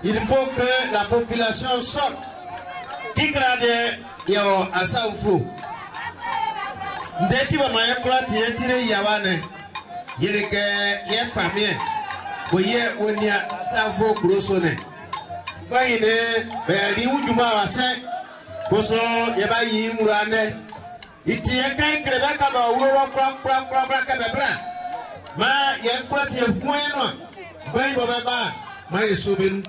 il faut que la population sorte. Kiklade yo asaufu. Ndeti wa mayekula tiyetire yawane. Yirike ye famille. Boye wonia asaufu kurosone. Bayine beli ujuma wase. Koso yeba yi murane. Itiye kai kreba ba ulo kwa kabebra. Ma yekula tiye kuenwa. Bayi baba ma yesubin.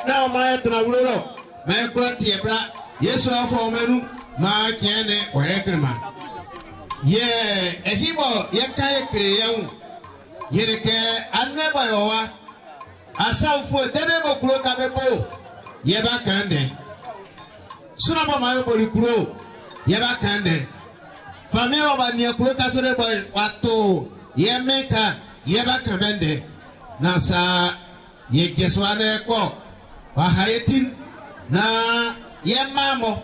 Na ma yetna ulo. Ma yekula tiye bra. Yesu afọ meru ma kene orekrema. Ye ehibo ye kai kreyan. Yereke aneba yowa. Asafo dede mo kuro kabebo. Ye ba kande. Suna ba ma bo kuro. Ye ba kande. Fami ba ni kuro ka tore boy wato ye meka ye ba kabende. Na sa ye geswane ko. Wa hayetin na ye mamo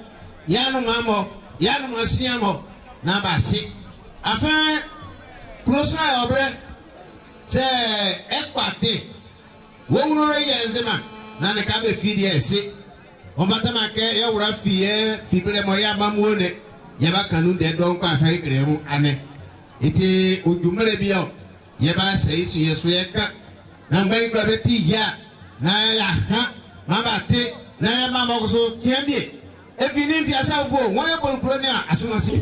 yanu masiamo na basi afin prosa obre se ekwate wo wuro ye nzema na ne ka be fidi ese o matama ke ye wura fie fibre mo ya mamuone ye ba kanu de don kwa fa ikre mu ane iti ojumere bia ye ba sei su ye so ye ka na mbai gba beti ya na ya ha mabate na mama goso kiambie efini mfi asafo won ye bolpro ni asumasi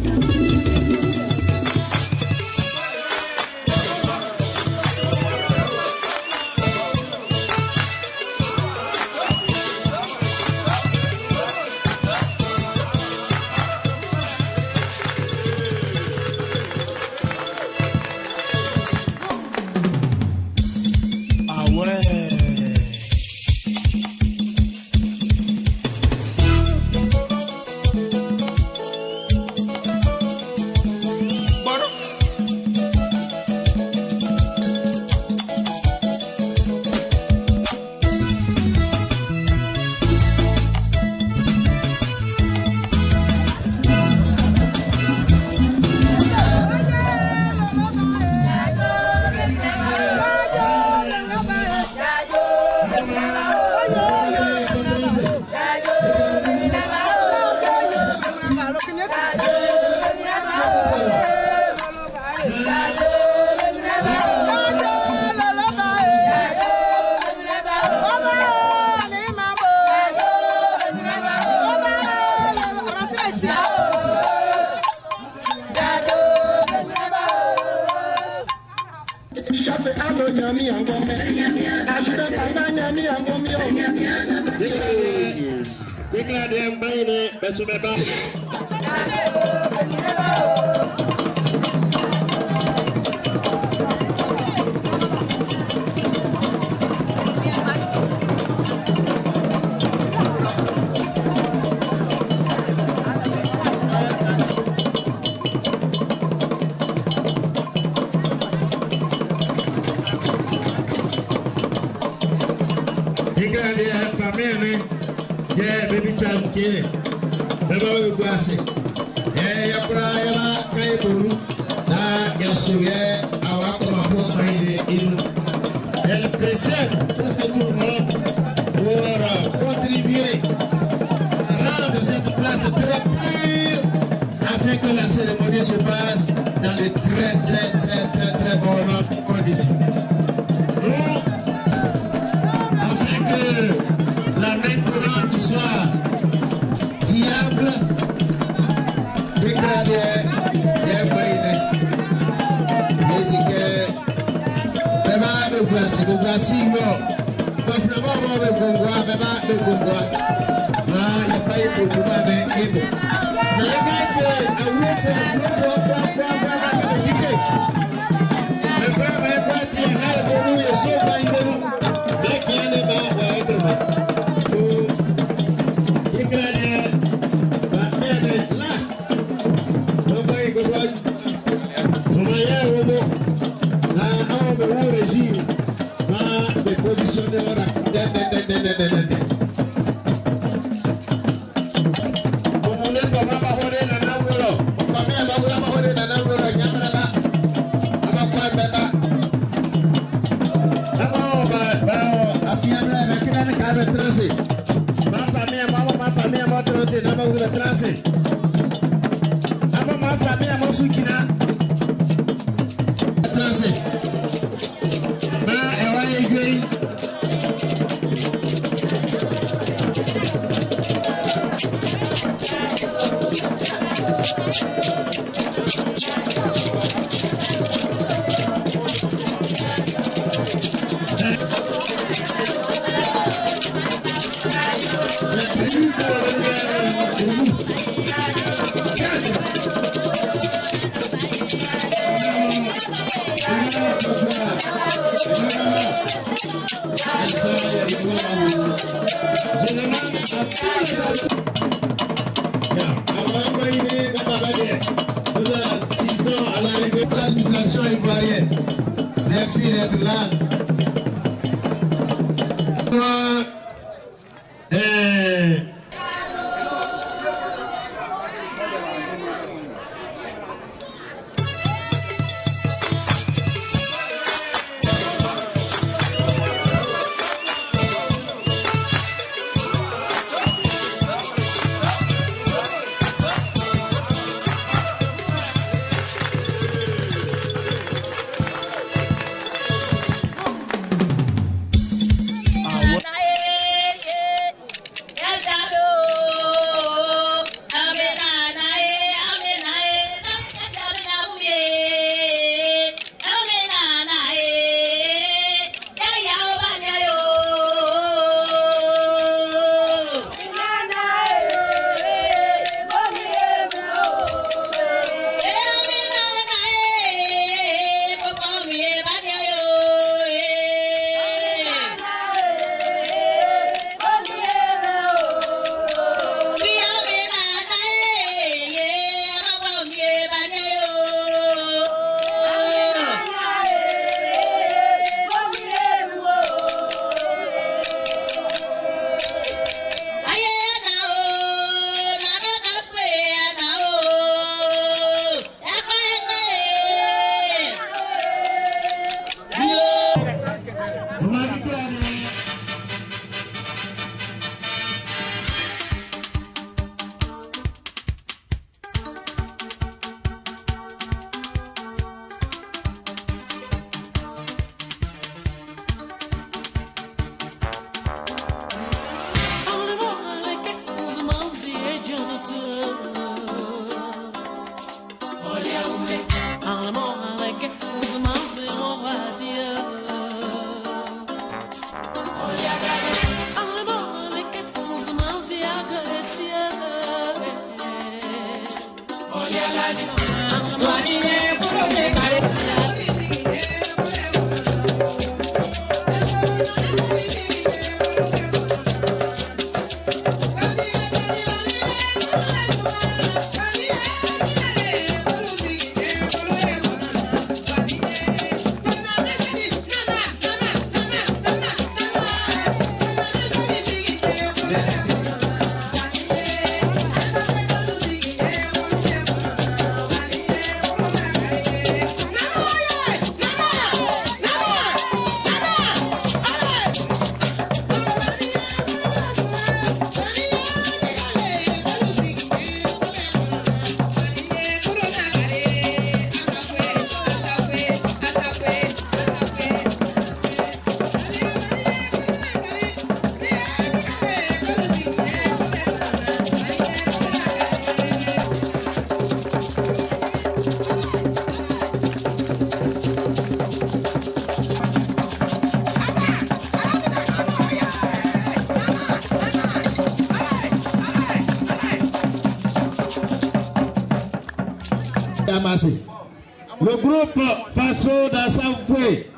Mama hore na nawero, mama hore na nawero. transer, n'a pas besoin de transer. Avant ma famille, à mon soukina. Transer. Ma, elle va aiguiller. Nous assistons à l'arrivée de l'administration ivoirienne. Merci d'être là. Le groupe Faso d'Assafoué.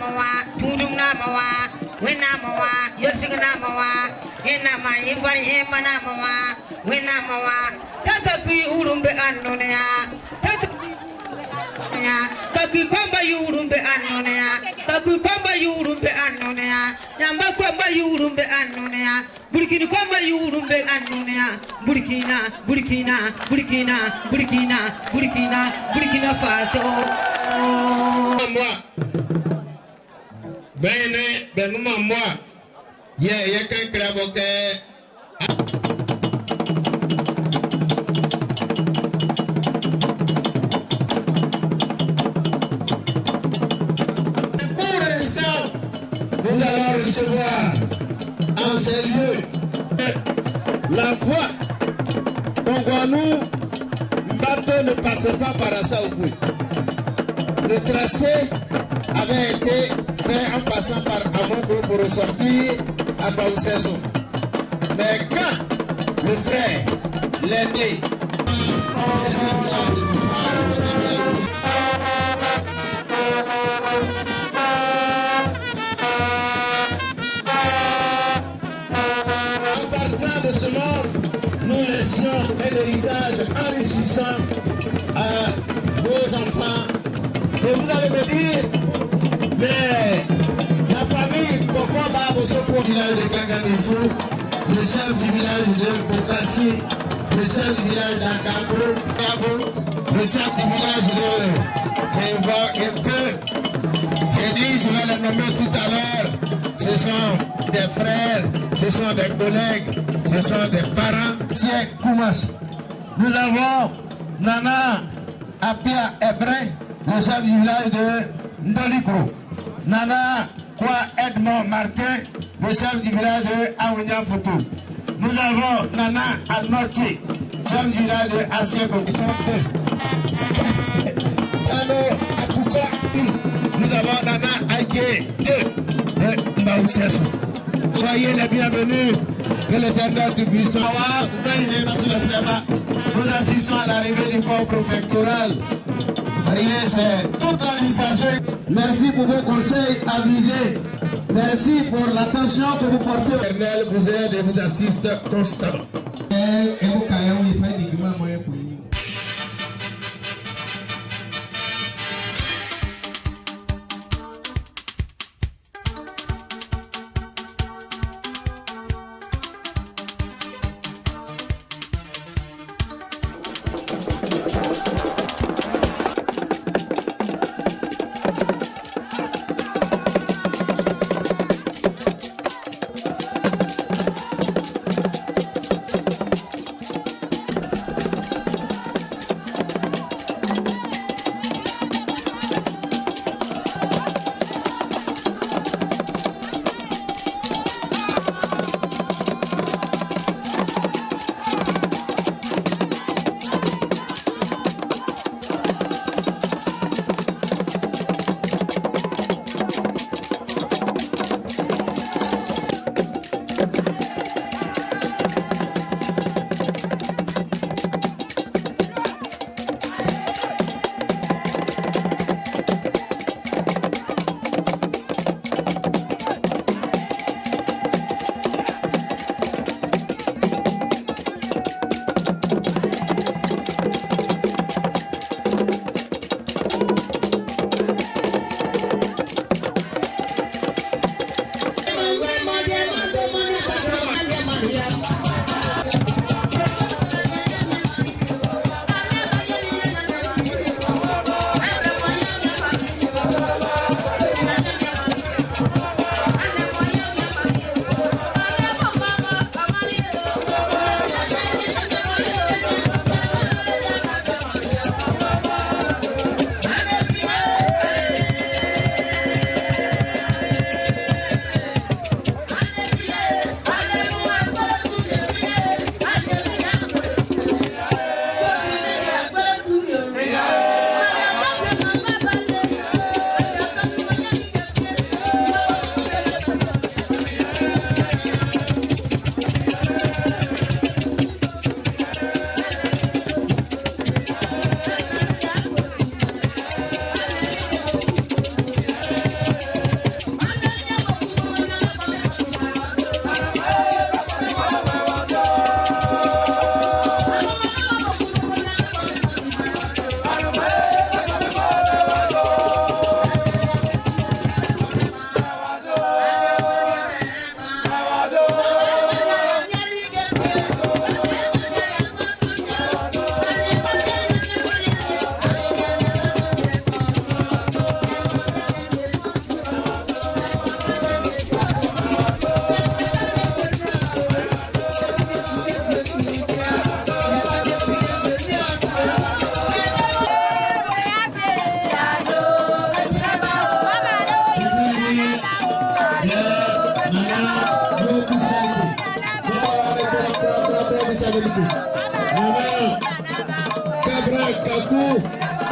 namawa, tudum namawa, winamawa, yosing namawa, inama ifari ema namawa, winamawa, takakui urumbe anonea, takakui kwamba yurumbe anonea, takakui kwamba yurumbe anonea, nyamba kwamba yurumbe anonea, burkini kwamba yurumbe anonea, Burkina, Burkina, Burkina, Burkina, Burkina, Burkina Faso. Bene, benuma moi. Ye kan kraboke. Pour l'instant, nous allons recevoir en ces lieux la voix. Bongwanou, Mbato ne passait pas par Assaoufou. Le tracé avait été fait en passant par Amongo pour ressortir à Baoussesso. Mais quand le frère, l'aîné, en partant de ce monde, nous laissions un héritage enrichissant à vos enfants. Et vous allez me dire, mais la famille, pourquoi Babo Sofo, village de Kanganissou, le chef du village de Bokassi, le chef du village d'Akabo, le chef du village de j'ai dit, je vais les nommer tout à l'heure. Ce sont des frères, ce sont des collègues, ce sont des parents. C'est Koumas. Nous avons Nana Apia Ebré, le chef du village de Ndolikro. Nana Kwa Edmond Martin, le chef du village de Aounia Foutou. Nous avons Nana Anochi, chef du village de Asieko. Nous avons Nana Aïké de Mbaoussesso. Soyez les bienvenus, que l'Éternel Tout-Puissant. Nous assistons à l'arrivée du corps préfectoral. Voyez, c'est toute l'administration. Merci pour vos conseils avisés. Merci pour l'attention que vous portez. L'Éternel vous aide et vous assiste constamment.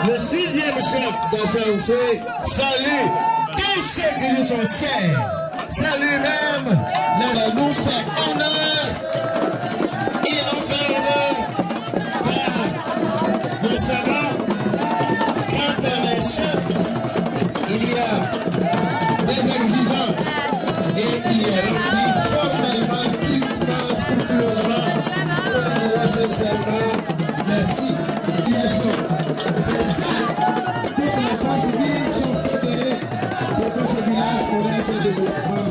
Le 6e chef d'Assaoufé salue tous ceux qui lui sont chers. Salue même, nous fait honneur. Il nous fait honneur. Nous savons, quand on est chef, il y a des exigences et il est rempli formellement, strictement, scrupuleusement. On dit sincèrement, merci. C'est ça. Toutes les familles sont fédérées pour que ce village connaisse le développement.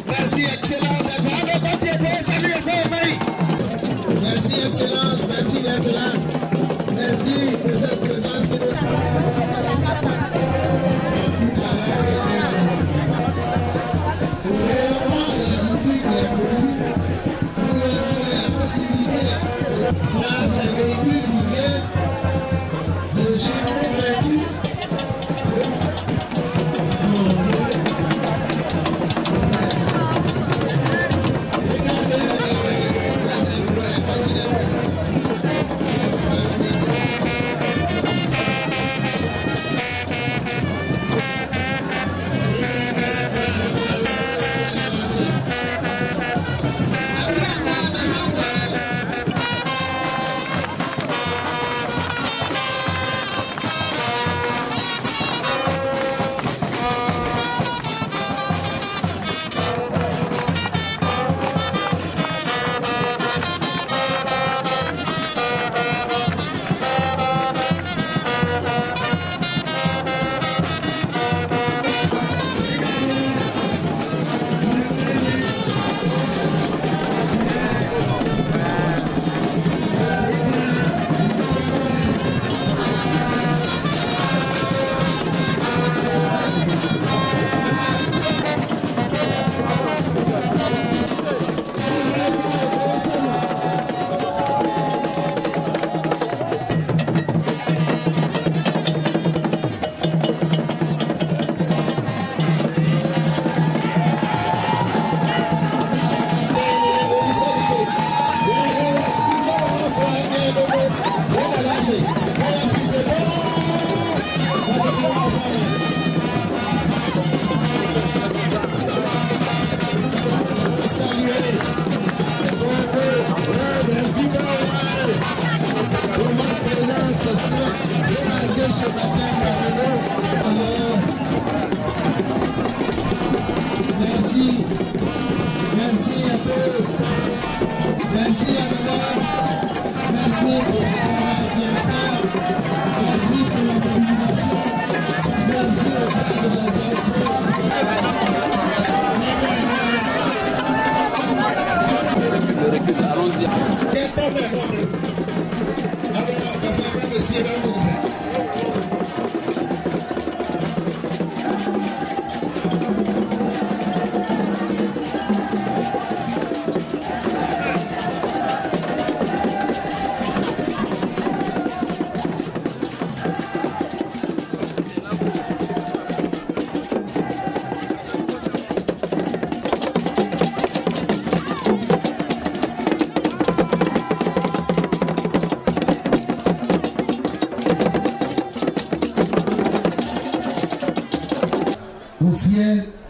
Merci, Excellence. Merci, Excellence. Merci d'être là. Merci pour cette présence qui nous là, c'est un véhicule qui vient. Je suis convaincu. Ce matin parmi nous. Alors, merci. Merci à tous. Merci à vous. Merci pour ce travail bien fait. Merci pour la mobilisation. Merci au cadre de la santé. Allons-y.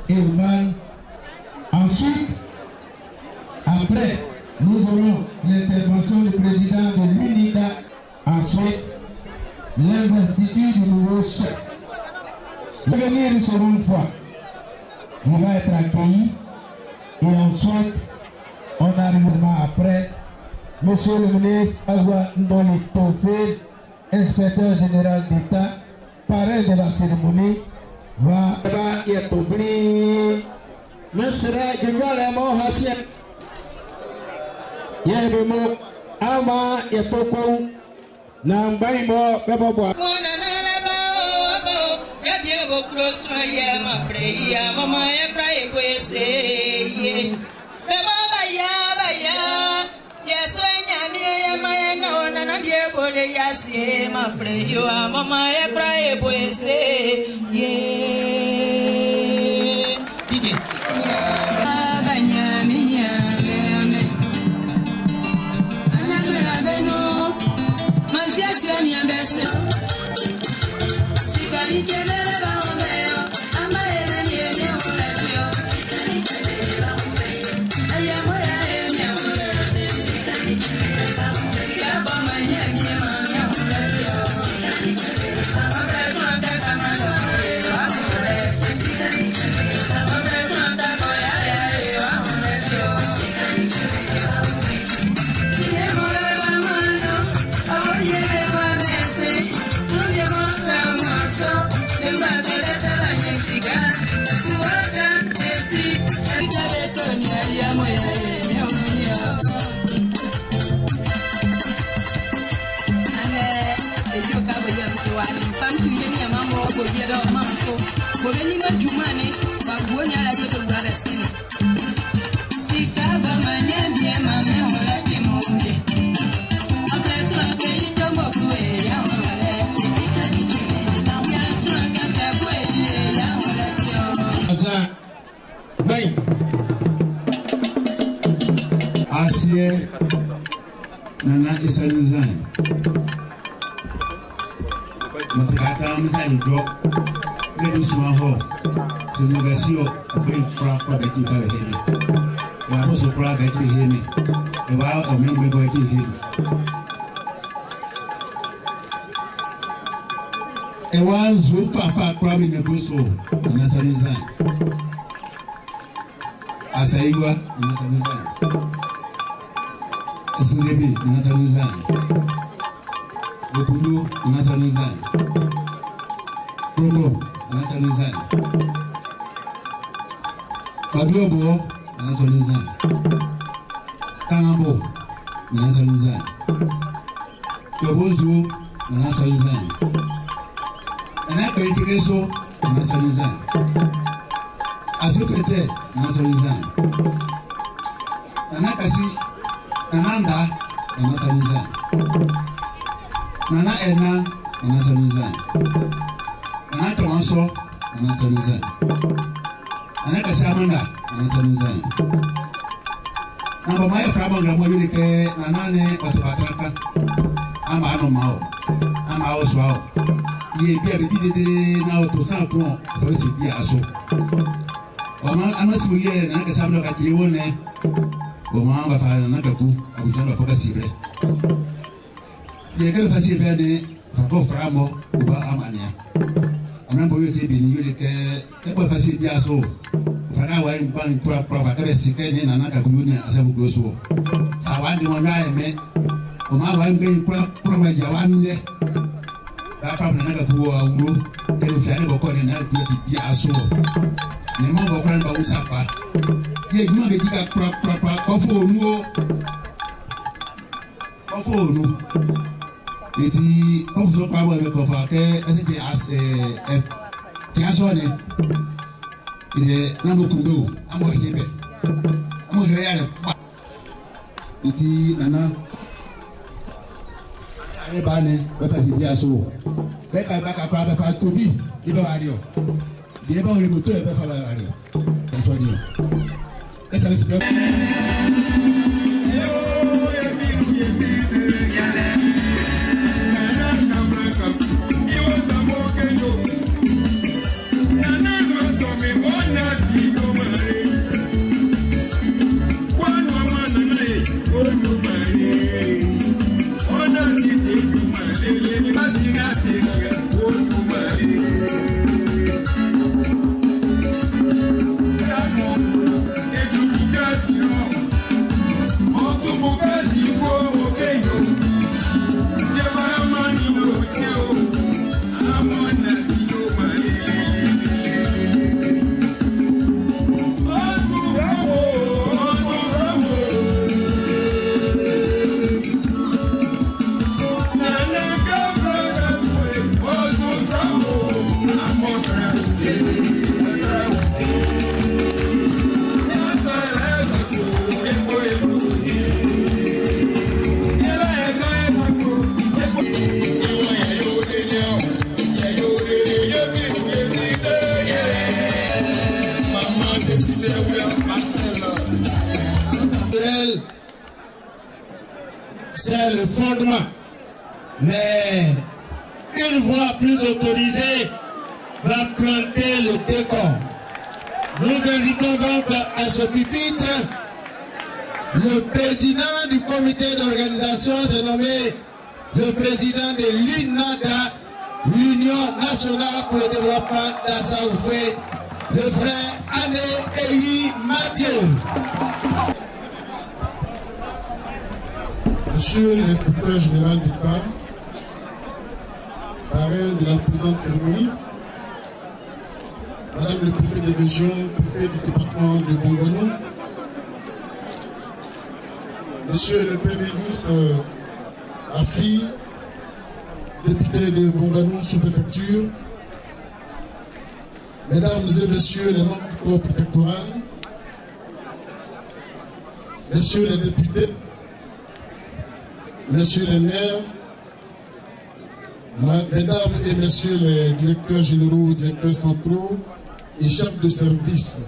Et humaine. Ensuite, après, nous aurons l'intervention du président de l'UNIDA. Ensuite, l'investiture du nouveau chef. Venir une seconde fois, il va être accueilli et ensuite, on arrivera après Monsieur le ministre Awa Ndoli Tofil, inspecteur général d'État, parrain de la cérémonie, va établir Monsieur Général Mohassien. Yémo Ama Yatoko Nambaimo Bebo. Nana Isanizan. Matakata Mizan drop. Ready to ho. So you guys see very proud that you have here. You are also proud that you hear me. The wow of me we go to him. A one's who far proud in the good soul. Nana Isanizan. Asaiwa Nana Isanizan. Sizebi Natanizan, Okundu Natanizan, Promo Natanizan, Paduobo Natanizan, Kanabo Natanizan, Yobozu Natanizan, Anapeitireso Natanizan, Azufete Natanizan, Anakasi. Nanda Natanizan, Nana Ena Natanizan, Nana Tomaso Natanizan, Nana Kasamanda Natanizan. Namba Maya Frabo Gramolike Nanane Watabatraka, Ama Anomao, Ama Oswao. Ye be a bit now to Sanapon, for it to be a so. I'm not really an Akasamno at Leone. Goma fala na gabu abujana foka sibre ye ga fasi be de fako framo uba amania amambo yote be ni yole ke ba fasi bia so fara wa ban pra ba ka be sike ni na na gabu ni asabu groso sawandi wona eme goma wa ben pra ba jawan ne ba fam na gabu wa uru ke fi ani boko ni na bia so ni mo bo kran ba usapa ye juma be dika pra ofonu eti ofso pa bo be ko fa ke ese as ti aso ni ide na mo kundo amo yebe amo re ya re pa eti nana are ba ni be ta fi bi aso be ka ba ka be fa tobi ibe wa ri o bi ba o le moto e be fa la ri o so ni let's go. You mais une voix plus autorisée va planter le décor. Nous invitons donc à ce pupitre le président du comité d'organisation, j'ai nommé le président de l'UNADA, l'Union nationale pour le développement d'Assaoufoué, le frère Ané Eyi Mathieu. Monsieur l'inspecteur général d'État, parrain de la présente cérémonie, Madame le préfet de région, préfet du département de Bongonou, Monsieur le Premier ministre Afi, député de Bongonou sous-préfecture, Mesdames et Messieurs les membres du corps préfectoral, Messieurs les députés, Messieurs les maires, Mesdames et Messieurs les directeurs généraux, directeurs centraux et chefs de service,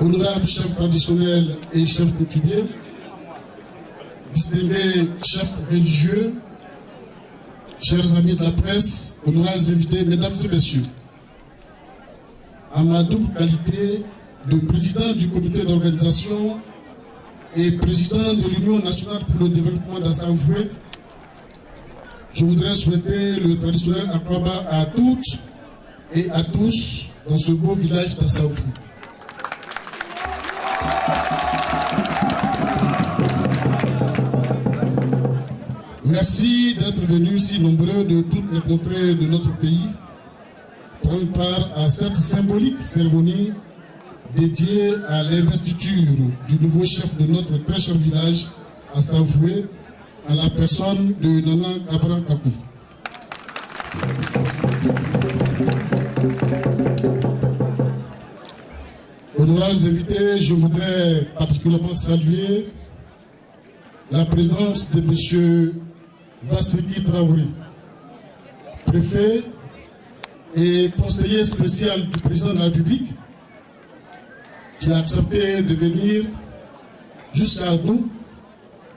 honorables chefs traditionnels et chefs coutumiers, distingués chefs religieux, chers amis de la presse, honorables invités, Mesdames et Messieurs, à ma double qualité de président du comité d'organisation et président de l'Union nationale pour le développement d'Assaoufoué, je voudrais souhaiter le traditionnel Akwaba à toutes et à tous dans ce beau village d'Assaoufoué. Merci d'être venus si nombreux de toutes les contrées de notre pays prendre part à cette symbolique cérémonie dédiée à l'investiture du nouveau chef de notre très cher village, Assaoufoué, à la personne de Nana Kabran Kakou. Honorables invités, je voudrais particulièrement saluer la présence de M. Vassili Traoré, préfet et conseiller spécial du président de la République, qui a accepté de venir jusqu'à nous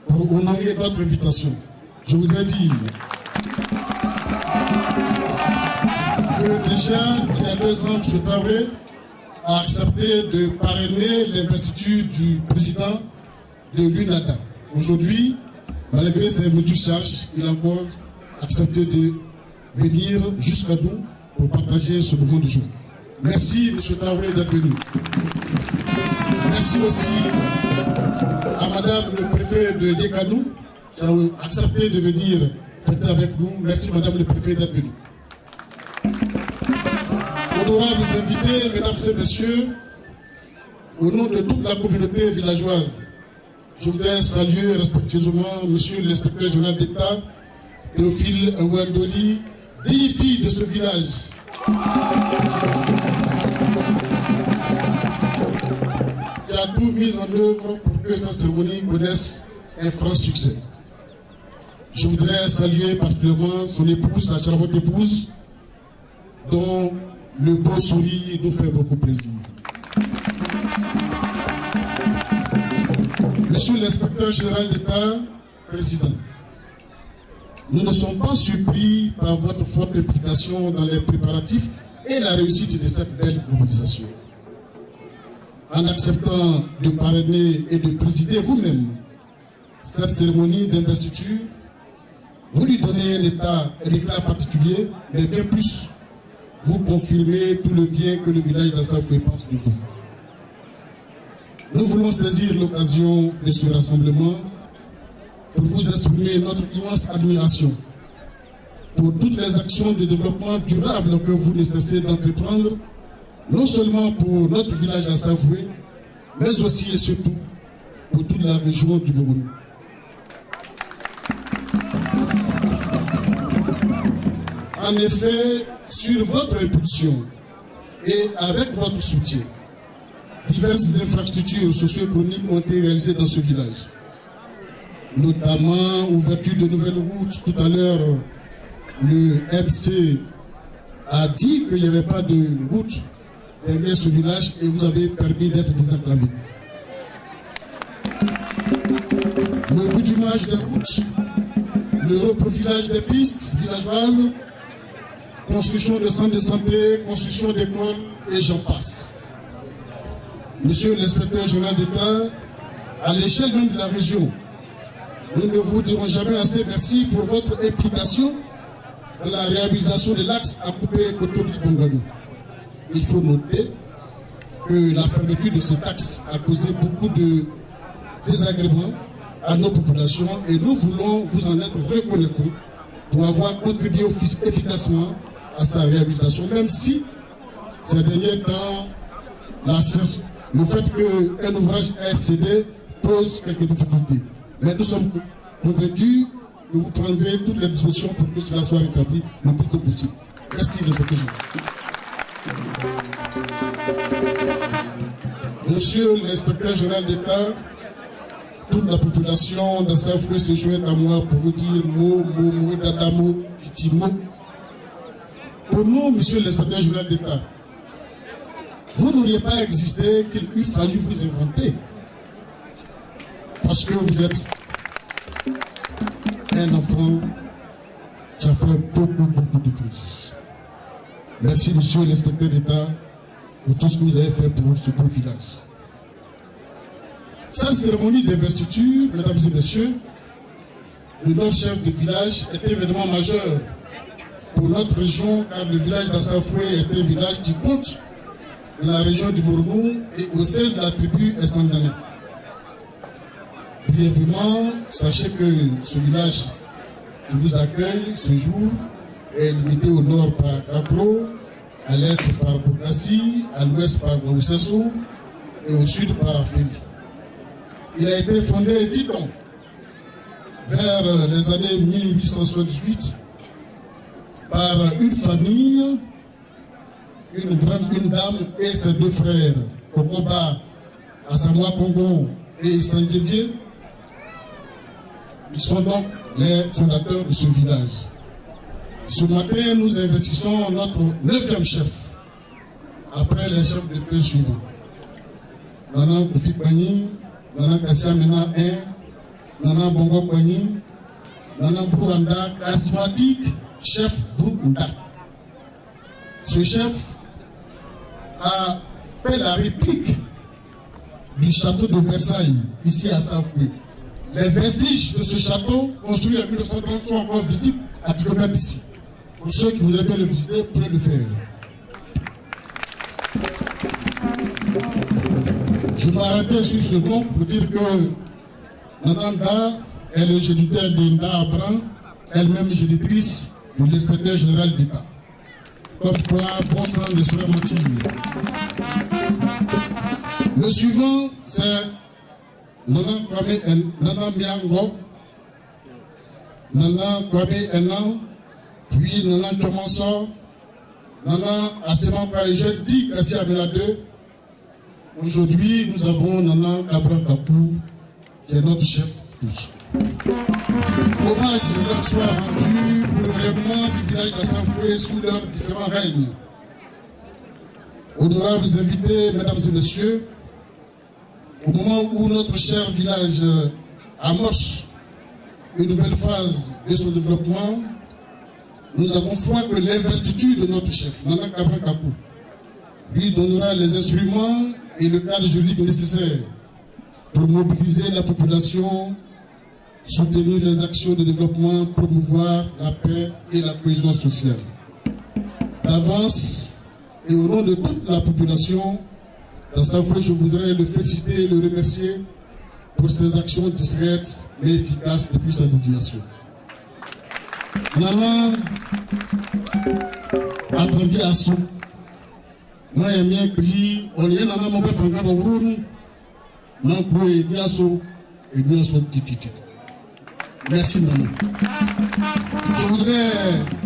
pour honorer notre invitation. Je voudrais dire que déjà, il y a 2 ans, M. Traoré a accepté de parrainer l'investiture du président de l'UNADA. Aujourd'hui, malgré ses multi-charges, il a encore accepté de venir jusqu'à nous pour partager ce moment de joie. Merci, M. Traoré, d'être venu. Merci aussi à Madame le préfet de Djekanou, qui a accepté de venir fêter avec nous. Merci, Madame le préfet, d'être venu. Honorables invités, Mesdames et Messieurs, au nom de toute la communauté villageoise, je voudrais saluer respectueusement Monsieur l'inspecteur général d'État, Théophile Ouandoli, 10 filles de ce village. Qui a tout mis en œuvre pour que cette cérémonie connaisse un franc succès. Je voudrais saluer particulièrement son épouse, sa charmante épouse, dont le beau sourire nous fait beaucoup plaisir. Monsieur l'inspecteur général d'État, président, nous ne sommes pas surpris par votre forte implication dans les préparatifs et la réussite de cette belle mobilisation. En acceptant de parrainer et de présider vous-même cette cérémonie d'investiture, vous lui donnez un éclat particulier, mais bien plus, vous confirmez tout le bien que le village d'Assaoufoué pense de vous. Nous voulons saisir l'occasion de ce rassemblement pour vous exprimer notre immense admiration pour toutes les actions de développement durable que vous ne cessez d'entreprendre, non seulement pour notre village d'Assaoufoué, mais aussi et surtout pour toute la région du Bongonou. En effet, sur votre impulsion et avec votre soutien, diverses infrastructures socio-économiques ont été réalisées dans ce village, notamment ouverture de nouvelles routes. Tout à l'heure, le MC a dit qu'il n'y avait pas de route derrière ce village et vous avez permis d'être désenclavé. Le bidonage des routes le reprofilage des pistes villageoises, construction de centres de santé, construction d'écoles et j'en passe. Monsieur l'inspecteur général d'État, à l'échelle même de la région, nous ne vous dirons jamais assez merci pour votre implication dans la réhabilitation de l'axe à couper Kotobi-Bongani. Il faut noter que la fermeture de cet axe a causé beaucoup de désagréments à nos populations et nous voulons vous en être reconnaissants pour avoir contribué efficacement à sa réhabilitation, même si ces derniers temps, le fait qu'un ouvrage ait cédé pose quelques difficultés. Mais nous sommes convaincus que vous prendrez toutes les dispositions pour que cela soit rétabli le plus tôt possible. Merci, l'inspecteur général. Monsieur l'inspecteur général d'État, toute la population d'Assafoué se joint à moi pour vous dire mot, dadamo, titimo. Pour nous, monsieur l'inspecteur général d'État, vous n'auriez pas existé qu'il eût fallu vous inventer. Parce que vous êtes un enfant qui a fait beaucoup de prodiges. Merci, monsieur l'inspecteur d'État, pour tout ce que vous avez fait pour ce beau village. Cette cérémonie d'investiture, mesdames et messieurs, de notre chef de village est un événement majeur pour notre région, car le village d'Assafoué est un village qui compte dans la région du Mornou et au sein de la tribu Essandané. Brièvement, sachez que ce village qui vous accueille ce jour est limité au nord par Capro, à l'est par Bokassi, à l'ouest par Goussessou et au sud par Aféli. Il a été fondé, dit-on, vers les années 1878 par une famille, une dame et ses deux frères, Kokoba, Asamoah Kongon et Sandjevie, qui sont donc les fondateurs de ce village. Ce matin, nous investissons notre 9e chef, après les chefs de feu suivants. Nana Kofi Bani, Nana Kassia Mena 1, Nana Bongo Bani, Nana Brouanda, charismatique chef Brouanda. Ce chef a fait la réplique du château de Versailles, ici à Safoué. Les vestiges de ce château, construit en 1930, sont encore visibles à kilomètres d'ici. Pour ceux qui voudraient bien le visiter, pourraient le faire. Je m'arrêtais sur ce nom pour dire que Nanda est le géniteur d'Inda Abran, elle-même génitrice de l'inspecteur général d'État. Comme quoi, bon sang ne serait mentir. Le suivant, c'est Nana Kwame Nana Miango, Nana Kwame Enan, puis Nana Chomanso, Nana Asema Kwaejen, dit Kassia Mena 2. Aujourd'hui, nous avons Nana Kabran Kapou, qui est notre chef. Hommage leur soit rendu pour le rayonnement du village d'Assafoué sous leurs différents règnes. Honorables invités, mesdames et messieurs, au moment où notre cher village amorce une nouvelle phase de son développement, nous avons foi que l'investiture de notre chef, Nana Kabran Kapou, lui donnera les instruments et le cadre juridique nécessaire pour mobiliser la population, soutenir les actions de développement, promouvoir la paix et la cohésion sociale. D'avance, et au nom de toute la population, dans sa foi, je voudrais le féliciter et le remercier pour ses actions discrètes mais efficaces depuis sa désignation. Nana attendu à son. Moi, j'ai bien pris, on est dans mon père, on et Diasso, et Diasso Titi. Merci, Nana. Je voudrais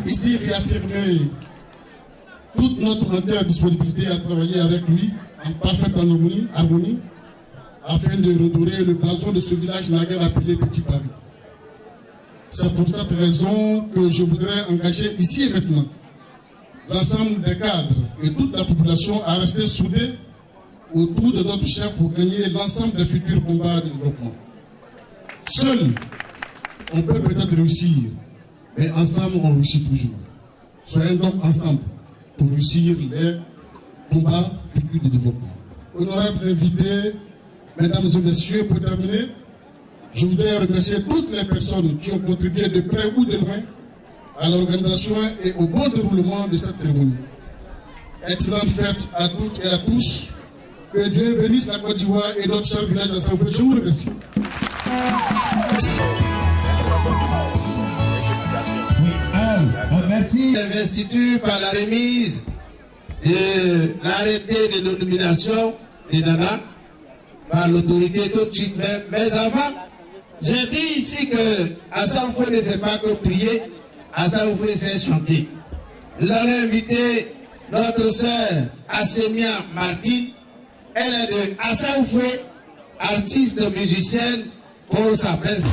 ici réaffirmer toute notre entière disponibilité à travailler avec lui en parfaite harmonie afin de redorer le blason de ce village naguère appelé Petit Paris. C'est pour cette raison que je voudrais engager ici et maintenant l'ensemble des cadres et toute la population à rester soudés autour de notre chef pour gagner l'ensemble des futurs combats de développement. Seul on peut peut-être réussir, mais ensemble, on réussit toujours. Soyons donc ensemble pour réussir les combats futurs de développement. Honorables invités, mesdames et messieurs, pour terminer, je voudrais remercier toutes les personnes qui ont contribué de près ou de loin à l'organisation et au bon déroulement de cette cérémonie. Excellente fête à toutes et à tous. Que Dieu bénisse la Côte d'Ivoire et notre cher village de Saint-Oufoué. Je vous remercie. Merci. L'investiture par la remise de l'arrêté de nomination de Nana par l'autorité tout de suite même. Mais avant, j'ai dit ici que Saint-Oufoué ne sait pas que prier, Saint-Oufoué sait chanter. Nous allons inviter notre sœur Assemia Martine. Elle est de Saint-Oufoué, artiste musicienne pour sa presse.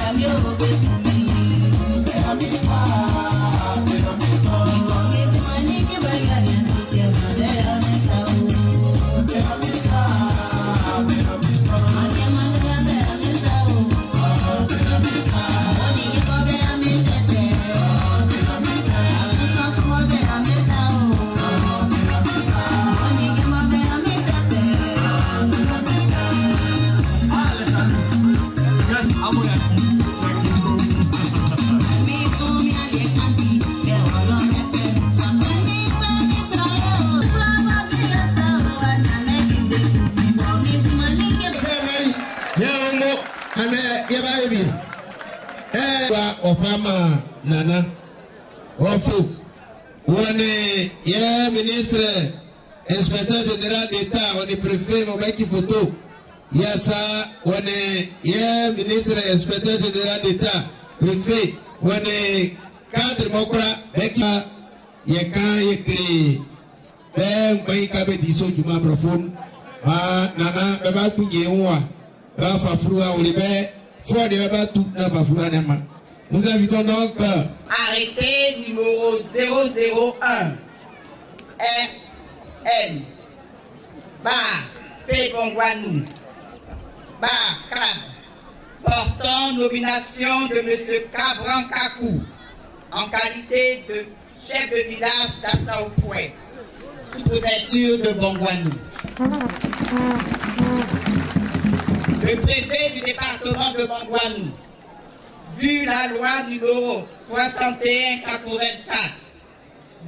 Ofama Nana Ofo on est ministre inspecteur général d'État on est préfet Mobeki photo Yassa on est ministre inspecteur général d'État préfet on est cadre Mokra Beka Yekan Yekri Ben Baïkabe Diso Juma Profond Nana Beba Kunyewa Bafa Flua Olibe Fort de Beba tout Nafa Flua Nema. Nous invitons donc arrêté numéro 001 RN P. Bongwanou Cab portant nomination de M. Cabran Kakou en qualité de chef de village d'Assaoufoué, sous-préfecture de Bongwanou. Le préfet du département de Bongwanou, vu la loi numéro 6184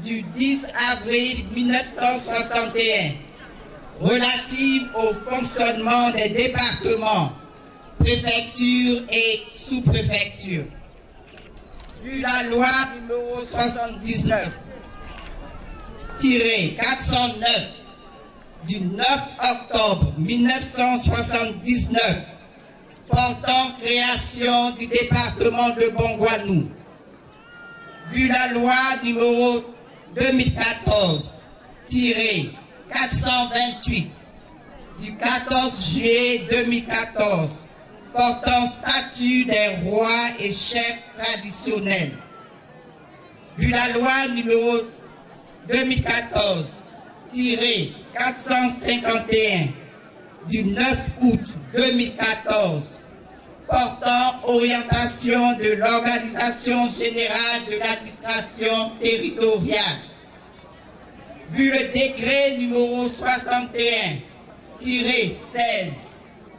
du 10 avril 1961 relative au fonctionnement des départements, préfectures et sous-préfectures, vu la loi numéro 79-409 du 9 octobre 1979 portant création du département de Bongwanou, vu la loi numéro 2014-428 du 14 juillet 2014 portant statut des rois et chefs traditionnels, vu la loi numéro 2014-451 du 9 août 2014 portant orientation de l'organisation générale de l'administration territoriale, vu le décret numéro 61-16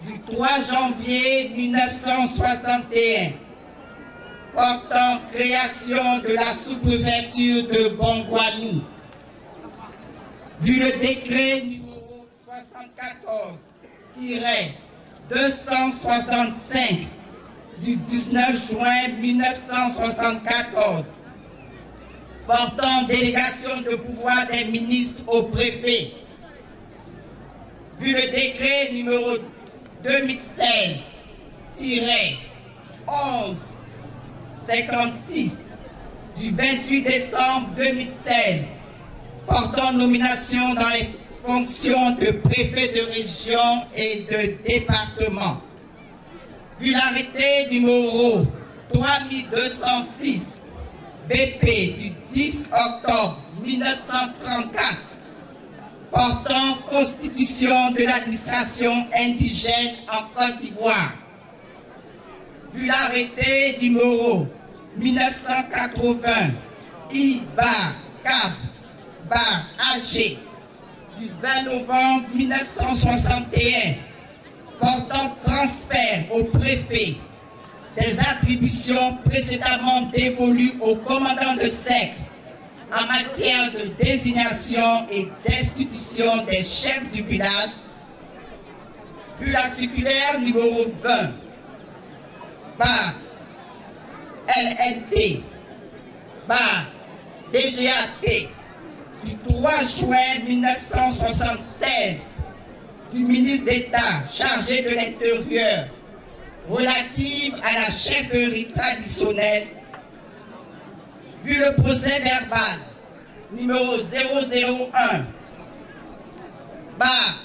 du 3 janvier 1961 portant création de la sous-préfecture de Bongwanou, vu le décret numéro 74-265 du 19 juin 1974 portant délégation de pouvoir des ministres au préfet, vu le décret numéro 2016-1156 du 28 décembre 2016 portant nomination dans les fonctions de préfet de région et de département, vu l'arrêté numéro 3206 BP du 10 octobre 1934 portant constitution de l'administration indigène en Côte d'Ivoire, vu l'arrêté numéro 1980 I/CAB/AG du 20 novembre 1961 portant transfert au préfet des attributions précédemment dévolues au commandant de cercle en matière de désignation et d'institution des chefs du village, vu la circulaire numéro 20 par LNT par DGAT du 3 juin 1976 du ministre d'État chargé de l'Intérieur relative à la chefferie traditionnelle, vu le procès verbal numéro 001 par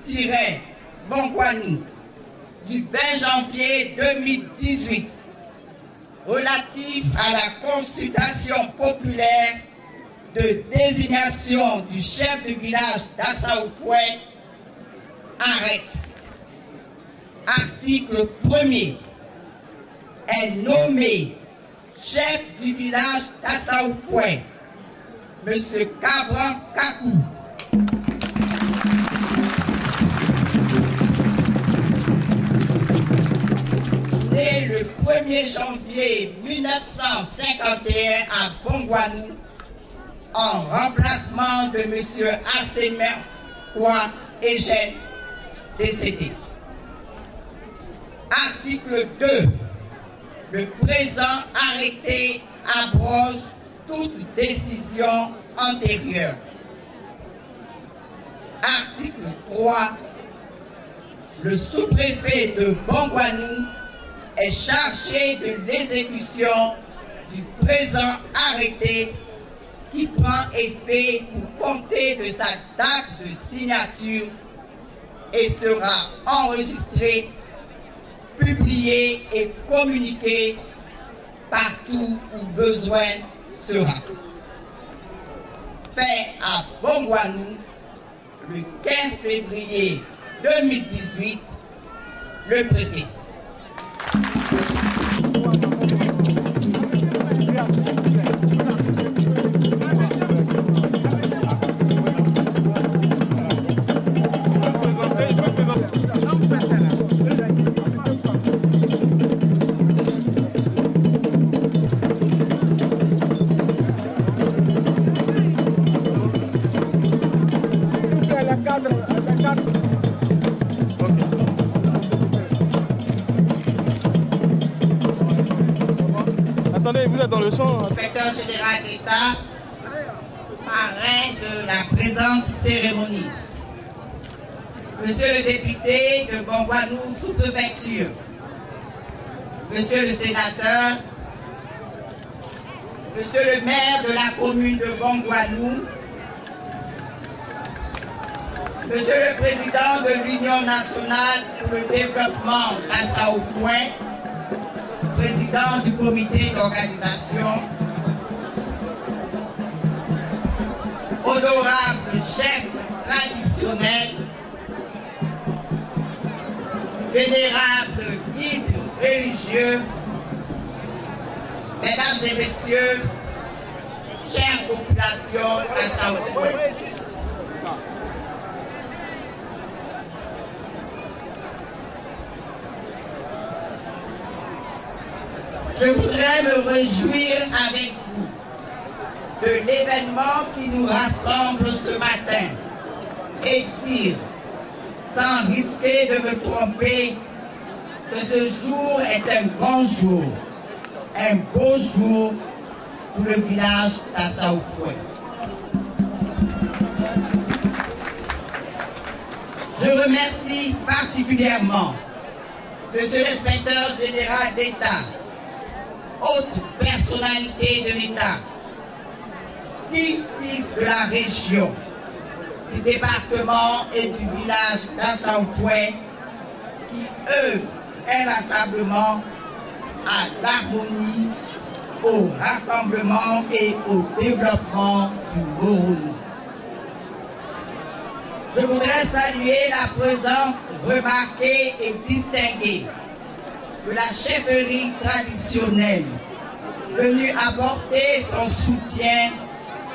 SP-Bongwanou du 20 janvier 2018 relatif à la consultation populaire de désignation du chef du village d'Assaoufoué, arrête. Article 1er est nommé chef du village d'Assaoufoué, M. Cabran Kakou. Né le 1er janvier 1951 à Bongwanou, en remplacement de M. Assemer Kwa Eugène, décédé. Article 2. Le présent arrêté abroge toute décision antérieure. Article 3. Le sous-préfet de Bongwanou est chargé de l'exécution du présent arrêté qui prend effet pour compter de sa date de signature et sera enregistré, publié et communiqué partout où besoin sera. Fait à Bongwanou le 15 février 2018, le préfet. Attendez, vous êtes dans le champ. Inspecteur général d'État, parrain de la présente cérémonie. Monsieur le député de Bongwanou sous-préfecture, Monsieur le sénateur, Monsieur le maire de la commune de Bongwanou, Monsieur le président de l'Union nationale pour le développement d'Assaoufoué, président du comité d'organisation, honorable chef traditionnel, vénérable guide religieux, mesdames et messieurs, chère population d'Assaoufoué. Je voudrais me réjouir avec vous de l'événement qui nous rassemble ce matin et dire, sans risquer de me tromper, que ce jour est un grand jour, un beau jour pour le village d'Assaoufoué. Je remercie particulièrement Monsieur l'inspecteur général d'État, haute personnalité de l'État, dit fils de la région, du département et du village d'Assaoufoué, qui œuvrent inlassablement à l'harmonie, au rassemblement et au développement du Moronou. Je voudrais saluer la présence remarquée et distinguée de la chefferie traditionnelle, venue apporter son soutien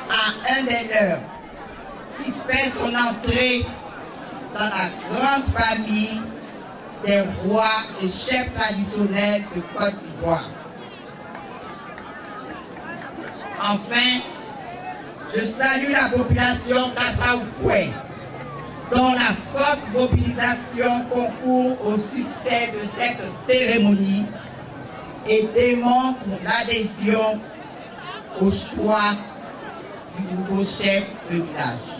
à un des leurs, qui fait son entrée dans la grande famille des rois et chefs traditionnels de Côte d'Ivoire. Enfin, je salue la population d'Assaoufoué, dont la forte mobilisation concourt au succès de cette cérémonie et démontre l'adhésion au choix du nouveau chef de village.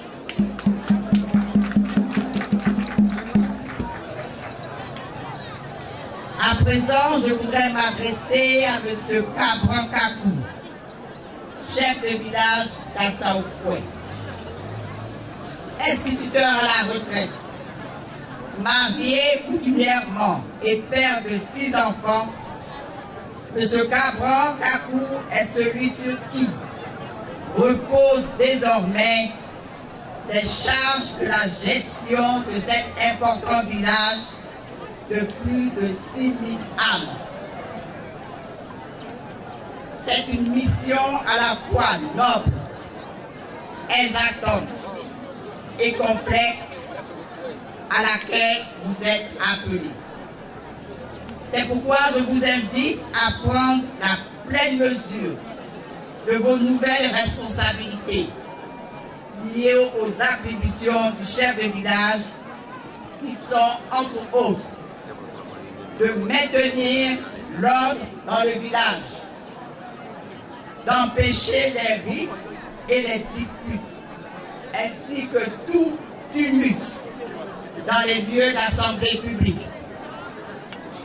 À présent, je voudrais m'adresser à M. Cabran Kakou, chef de village d'Assaoufoué, instituteur à la retraite, marié coutumièrement et père de 6 enfants. M. Cabran Kakou est celui sur qui repose désormais les charges de la gestion de cet important village de plus de 6 000 âmes. C'est une mission à la fois noble, exaltante et complexe à laquelle vous êtes appelés. C'est pourquoi je vous invite à prendre la pleine mesure de vos nouvelles responsabilités liées aux attributions du chef de village qui sont, entre autres, de maintenir l'ordre dans le village, d'empêcher les risques et les disputes, ainsi que tout tumulte dans les lieux d'assemblée publique,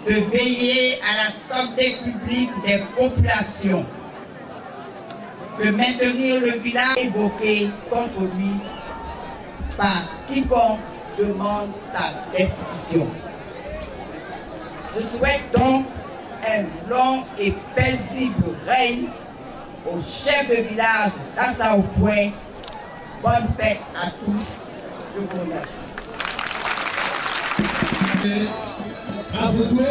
de veiller à la santé publique des populations, de maintenir le village évoqué contre lui par quiconque demande sa destitution. Je souhaite donc un long et paisible règne au chef de village d'Assaoufoué. Bonne fête à tous. Je vous remercie. À vous deux.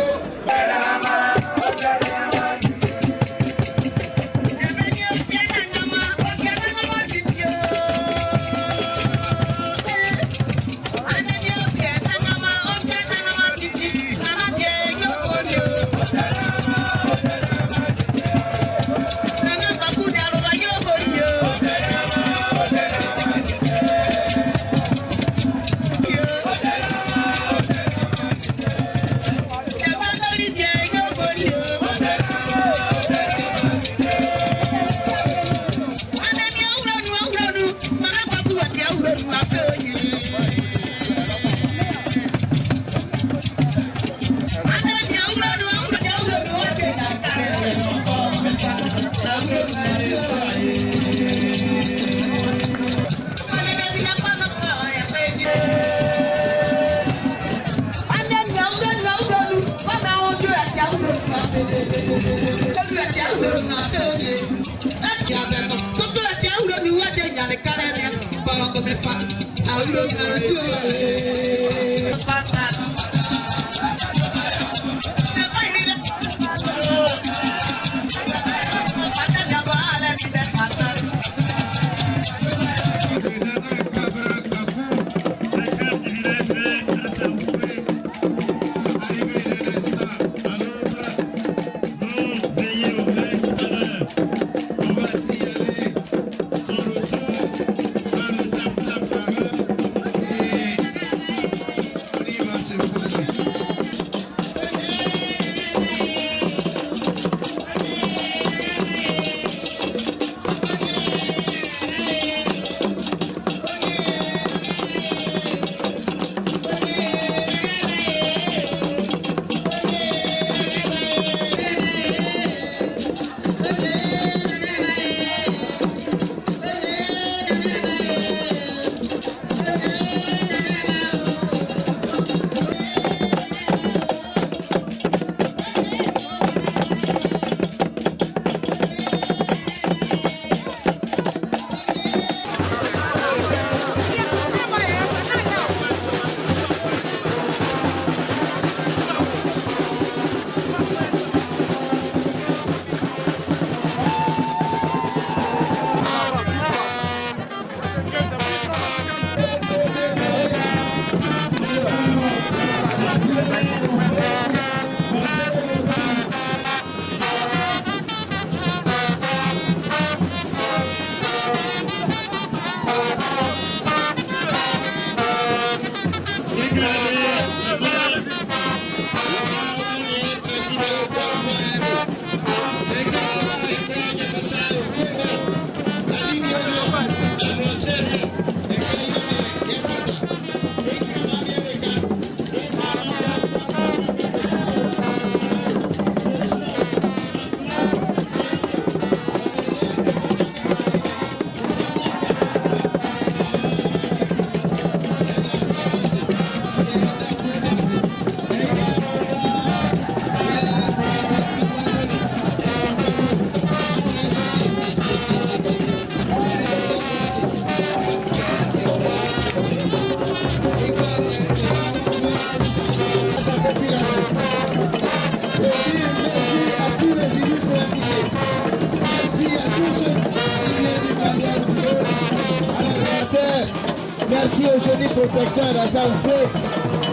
Merci aux génies protecteurs d'Achaoufé.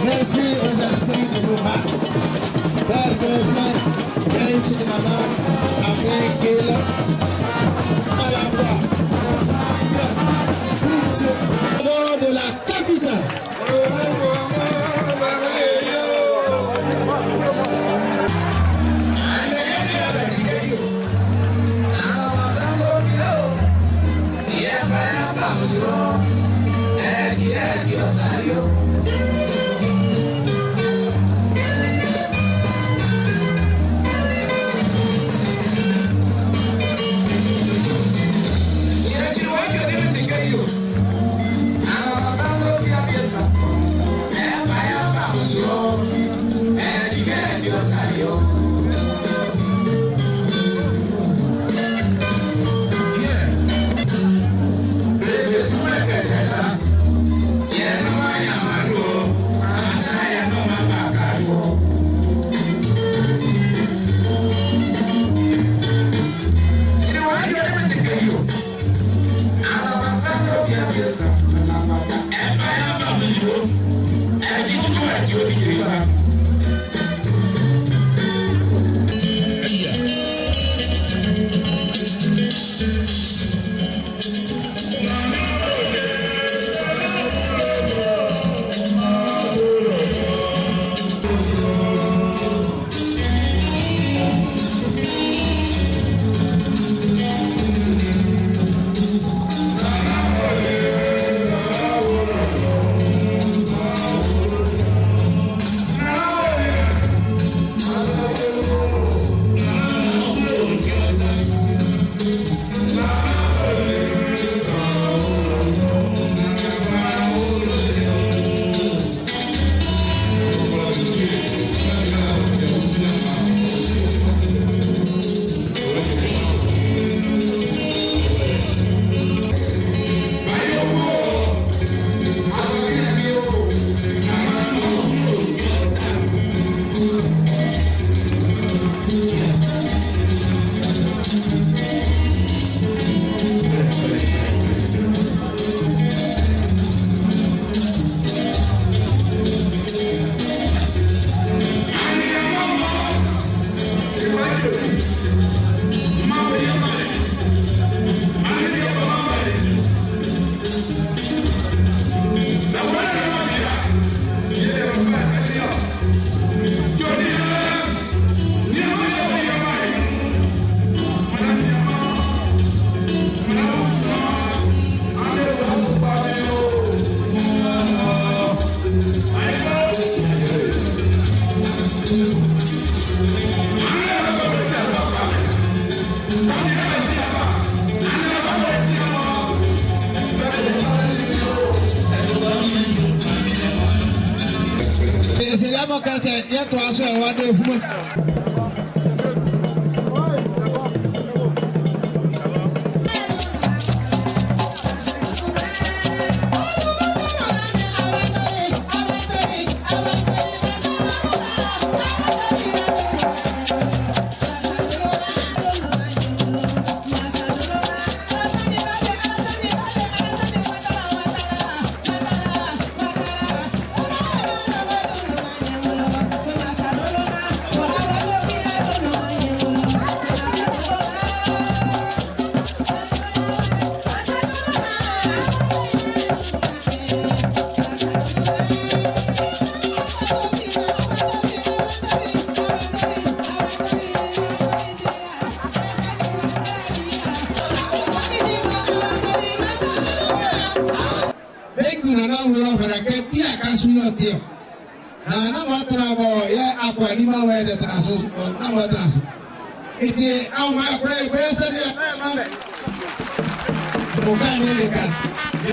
Merci aux esprits de nos marques. Père Trésaire, merci de maman, avec qu'il à la fois de la capitale.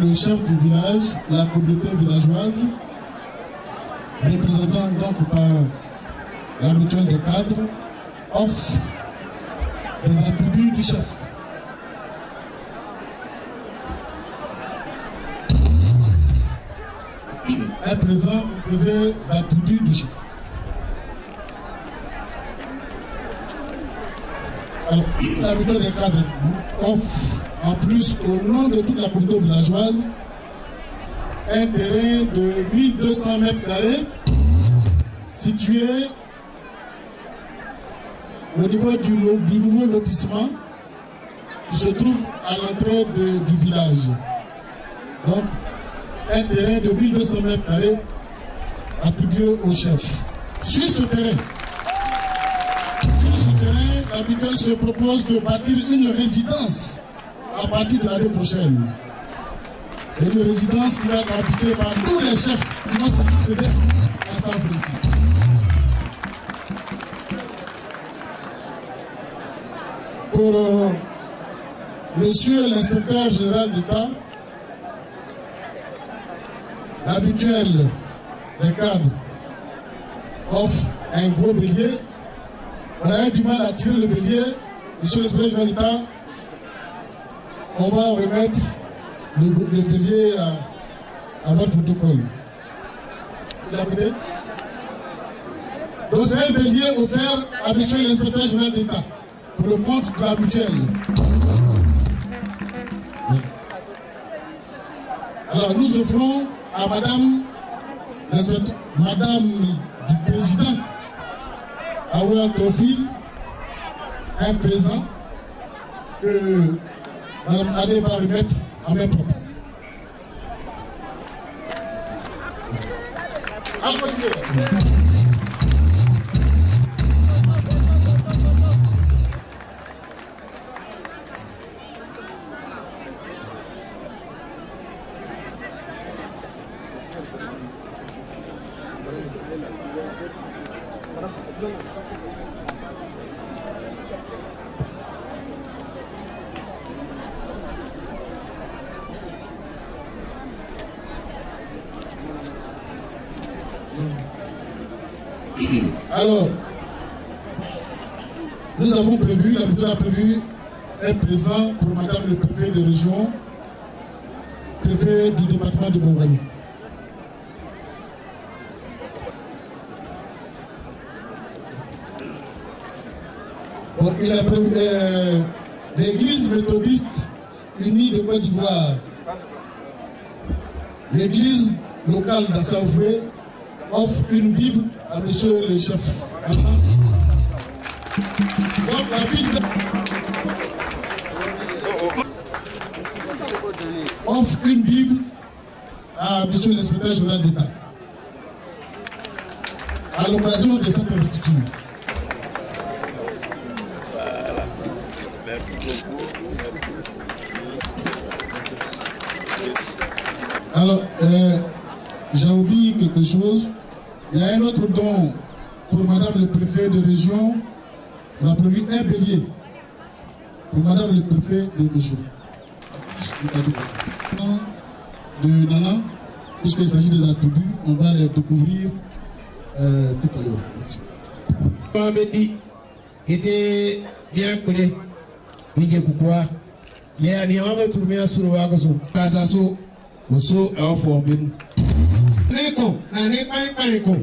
Le chef du village, la communauté villageoise, représentant donc par la mutuelle des cadres, offre des attributs du chef. Un présent composé d'attributs du chef. Alors, la mutuelle des cadres offre, en plus, au nom de toute la communauté villageoise, un terrain de 1200 mètres carrés situé au niveau du nouveau lotissement qui se trouve à l'entrée du village. Donc, un terrain de 1200 mètres carrés attribué au chef. Sur ce terrain, la mutuelle se propose de bâtir une résidence à partir de l'année prochaine. C'est une résidence qui va être habitée par tous les chefs qui vont se succéder à Saint-Félicie. Pour Monsieur l'inspecteur général d'État, la mutuelle des cadres offre un gros bélier. On a eu du mal à tirer le bélier. Monsieur l'inspecteur général d'État, on va remettre le bélier à votre protocole. Vous l'avez? Donc c'est un bélier offert à monsieur l'inspecteur général d'État pour le compte de la mutuelle. Alors nous offrons à madame du président Awa Tofil un présent que madame Adé va remettre à mes propos. Alors, nous avons prévu, la mutuelle a prévu un présent pour madame le préfet de région, préfet du département de Bongani. Bon, il a prévu l'église méthodiste unie de Côte d'Ivoire, l'église locale d'Assaoufoué offre une Bible à monsieur le chef. Donc la Bible offre une Bible à monsieur l'inspecteur général d'État à l'occasion de cette investiture. Alors, j'ai oublié quelque chose. Il y a un autre don pour madame le préfet de région. On a prévu un bélier pour madame le préfet de région. De Nana, puisqu'il s'agit des attributs, on va les découvrir tout à l'heure. Mohamed était bien collé. Il y a pourquoi il y a des gens qui trouvent sur le wagon. Kazaso, Oso, et Offrobin. Neko, n'allez pas Neko.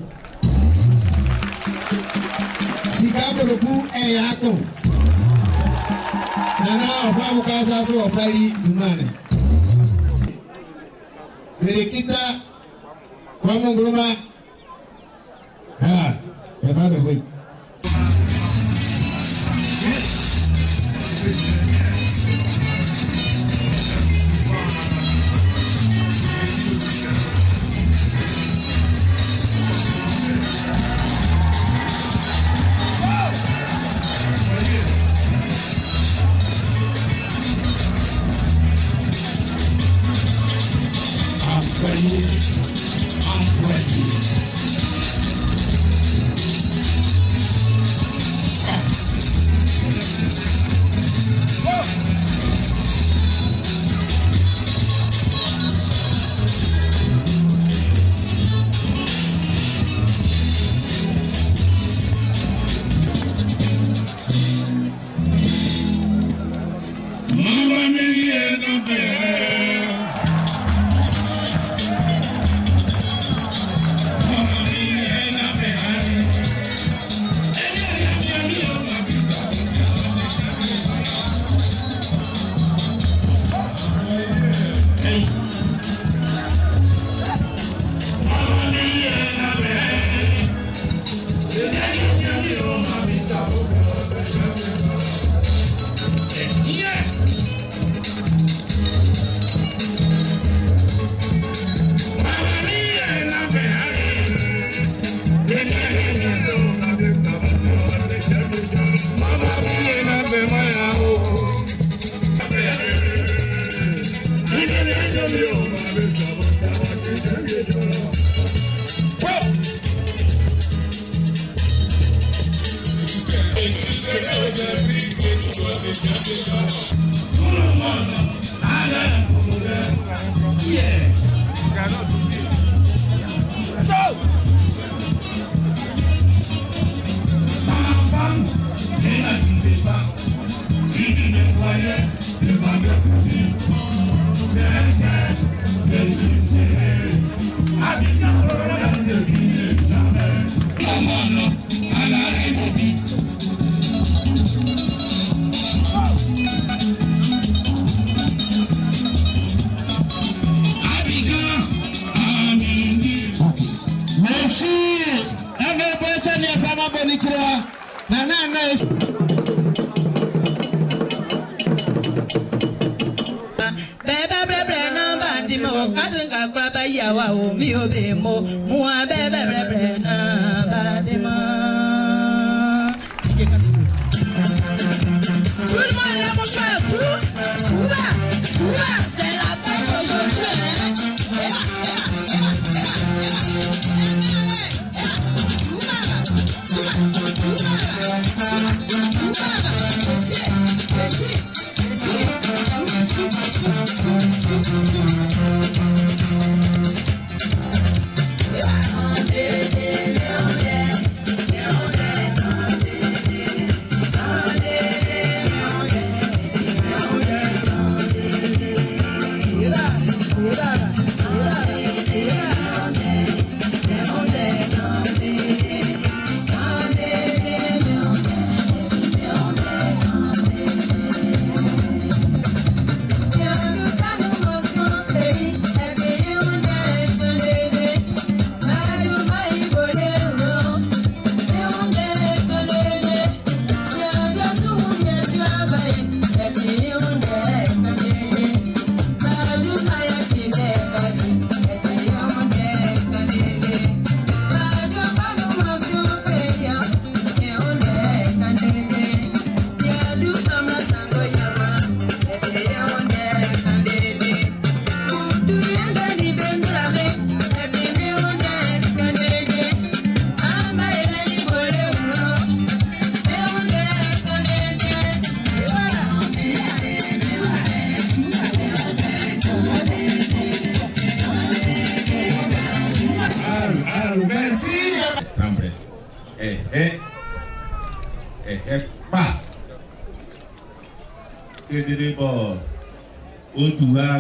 Si Kabo le coup est Yako. Nana, on va vous Kazaso, on va lui demander. Berekita, comme on groma. Ah, il va me voir.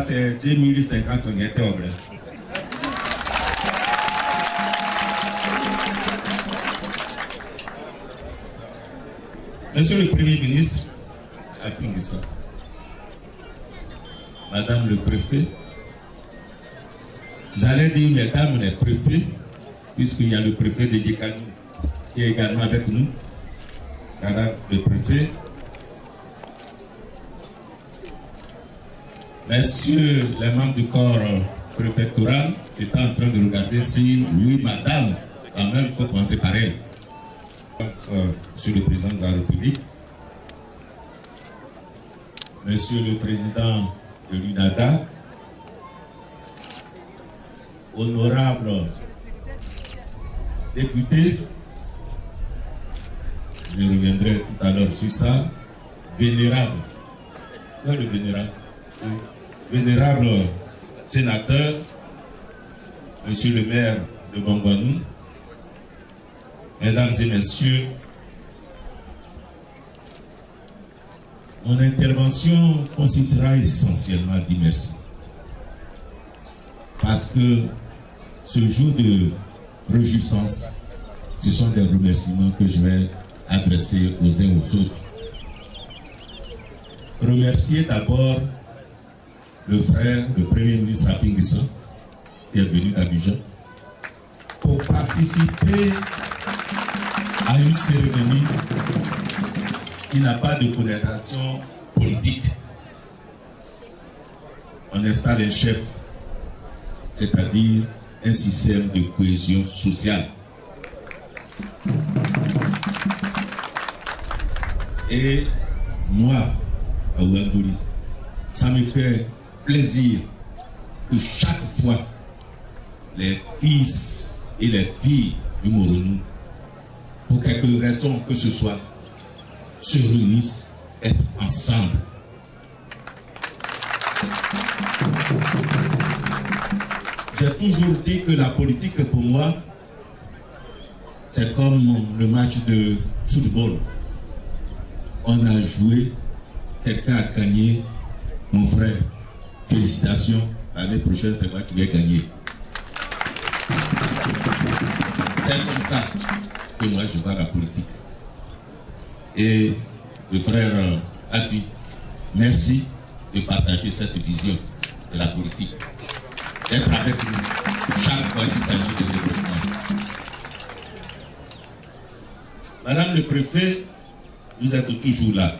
C'est 2050 on était au vrai. Monsieur le Premier ministre, à Kinguissa, Madame le préfet, j'allais dire mesdames les préfets, puisqu'il y a le préfet de Djekani qui est également avec nous, Madame le préfet, Messieurs les membres du corps préfectoral, j'étais en train de regarder si, oui, madame, quand même, il faut commencer par elle. Monsieur le Président de la République, Monsieur le Président de l'UNADA, honorables députés, je reviendrai tout à l'heure sur ça, vénérables, quoi le vénérable? Oui. Vénérable sénateur, Monsieur le maire de Bangouanou, Mesdames et Messieurs, mon intervention consistera essentiellement à dire merci. Parce que ce jour de réjouissance, ce sont des remerciements que je vais adresser aux uns aux autres. Remercier d'abord le frère, le Premier ministre Afin Guissant, qui est venu d'Abidjan, pour participer à une cérémonie qui n'a pas de connotation politique. On installe un chef, c'est-à-dire un système de cohésion sociale. Et moi, à Ouandouli, ça me fait plaisir que chaque fois les fils et les filles du Moronou, pour quelque raison que ce soit, se réunissent être ensemble. J'ai toujours dit que la politique pour moi, c'est comme le match de football. On a joué, quelqu'un a gagné, mon frère, félicitations, l'année prochaine c'est moi qui vais gagner. C'est comme ça que moi je vois la politique. Et le frère Afi, merci de partager cette vision de la politique. D'être avec nous chaque fois qu'il s'agit de développement. Madame le préfet, vous êtes toujours là,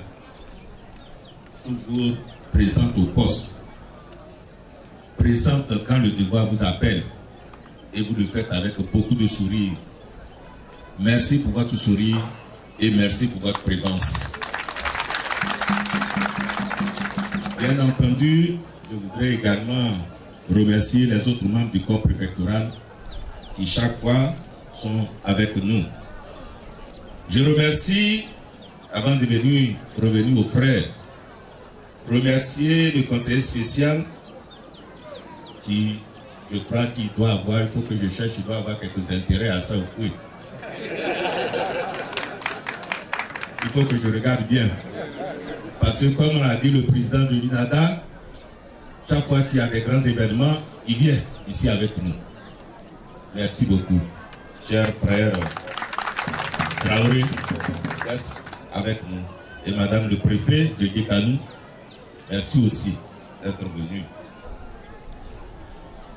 toujours présente au poste, présente quand le devoir vous appelle, et vous le faites avec beaucoup de sourire. Merci pour votre sourire et merci pour votre présence. Bien entendu, je voudrais également remercier les autres membres du corps préfectoral qui chaque fois sont avec nous. Je remercie, avant de revenir aux frères, remercier le conseiller spécial qui, je crois qu'il doit avoir, il faut que je cherche, il doit avoir quelques intérêts à ça au fruit. Il faut que je regarde bien. Parce que comme on a dit le président de l'INADA, chaque fois qu'il y a des grands événements, il vient ici avec nous. Merci beaucoup, chers frères Traoré, d'être avec nous. Et madame le préfet de Guékanou, merci aussi d'être venu.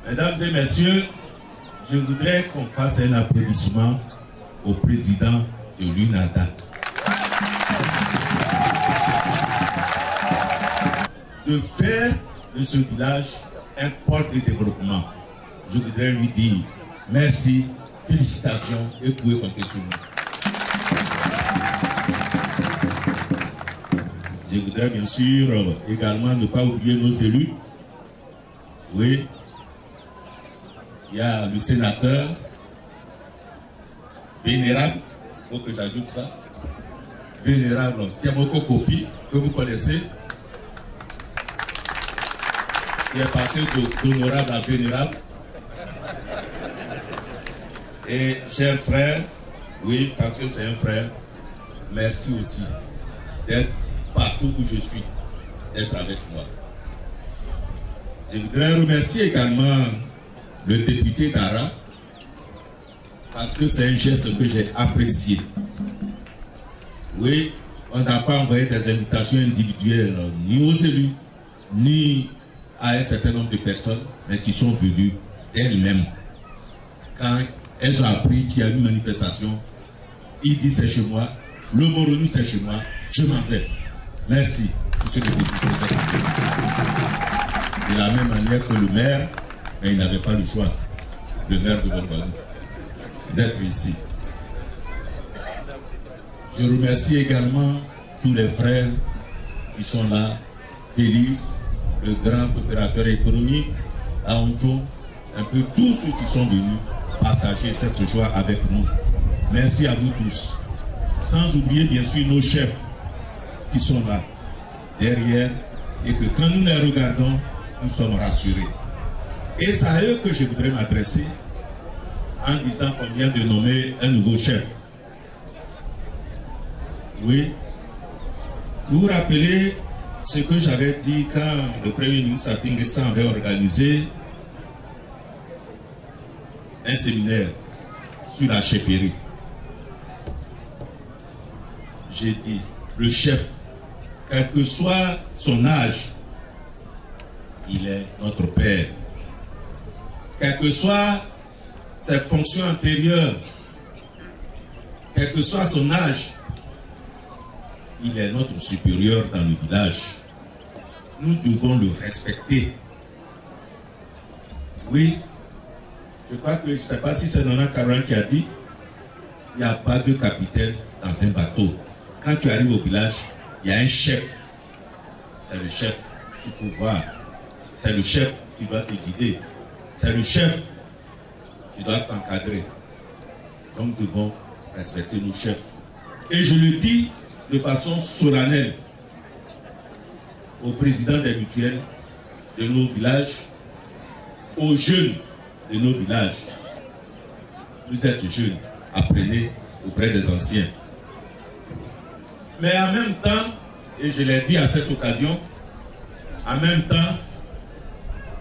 Mesdames et messieurs, je voudrais qu'on fasse un applaudissement au président de l'UNADA. De faire de ce village un pôle de développement. Je voudrais lui dire merci, félicitations et vous pouvez compter sur nous. Je voudrais bien sûr également ne pas oublier nos élus. Oui, il y a le sénateur vénérable, il faut que j'ajoute ça, vénérable Tiamoko Kofi, que vous connaissez, qui est passé d'honorable à vénérable. Et chers frères, oui, parce que c'est un frère, merci aussi d'être partout où je suis, d'être avec moi. Je voudrais remercier également le député d'Ara, parce que c'est un geste que j'ai apprécié. Oui, on n'a pas envoyé des invitations individuelles, ni aux élus, ni à un certain nombre de personnes, mais qui sont venues d'elles-mêmes. Quand elles ont appris qu'il y a une manifestation, il dit c'est chez moi, le Moroni c'est chez moi, je m'en vais. Merci, monsieur le député. De la même manière que le maire, mais il n'avait pas le choix, le maire de Bonbanou, d'être ici. Je remercie également tous les frères qui sont là, Félix, le grand opérateur économique, Aonjo, un peu tous ceux qui sont venus partager cette joie avec nous. Merci à vous tous. Sans oublier bien sûr nos chefs qui sont là, derrière, et que quand nous les regardons, nous sommes rassurés. Et c'est à eux que je voudrais m'adresser en disant qu'on vient de nommer un nouveau chef. Oui. Vous vous rappelez ce que j'avais dit quand le Premier ministre Safi Nguessan avait organisé un séminaire sur la chefferie. J'ai dit, le chef, quel que soit son âge, il est notre père. Quelles que soient ses fonctions antérieures, quel que soit son âge, il est notre supérieur dans le village. Nous devons le respecter. Oui, je crois que, je ne sais pas si c'est Nana Caron qui a dit, il n'y a pas de capitaine dans un bateau. Quand tu arrives au village, il y a un chef. C'est le chef qu'il faut voir. C'est le chef qui doit te guider. C'est le chef qui doit t'encadrer. Donc nous devons respecter nos chefs. Et je le dis de façon solennelle, aux présidents des mutuelles de nos villages, aux jeunes de nos villages. Vous êtes jeunes, apprenez auprès des anciens. Mais en même temps, et je l'ai dit à cette occasion, en même temps,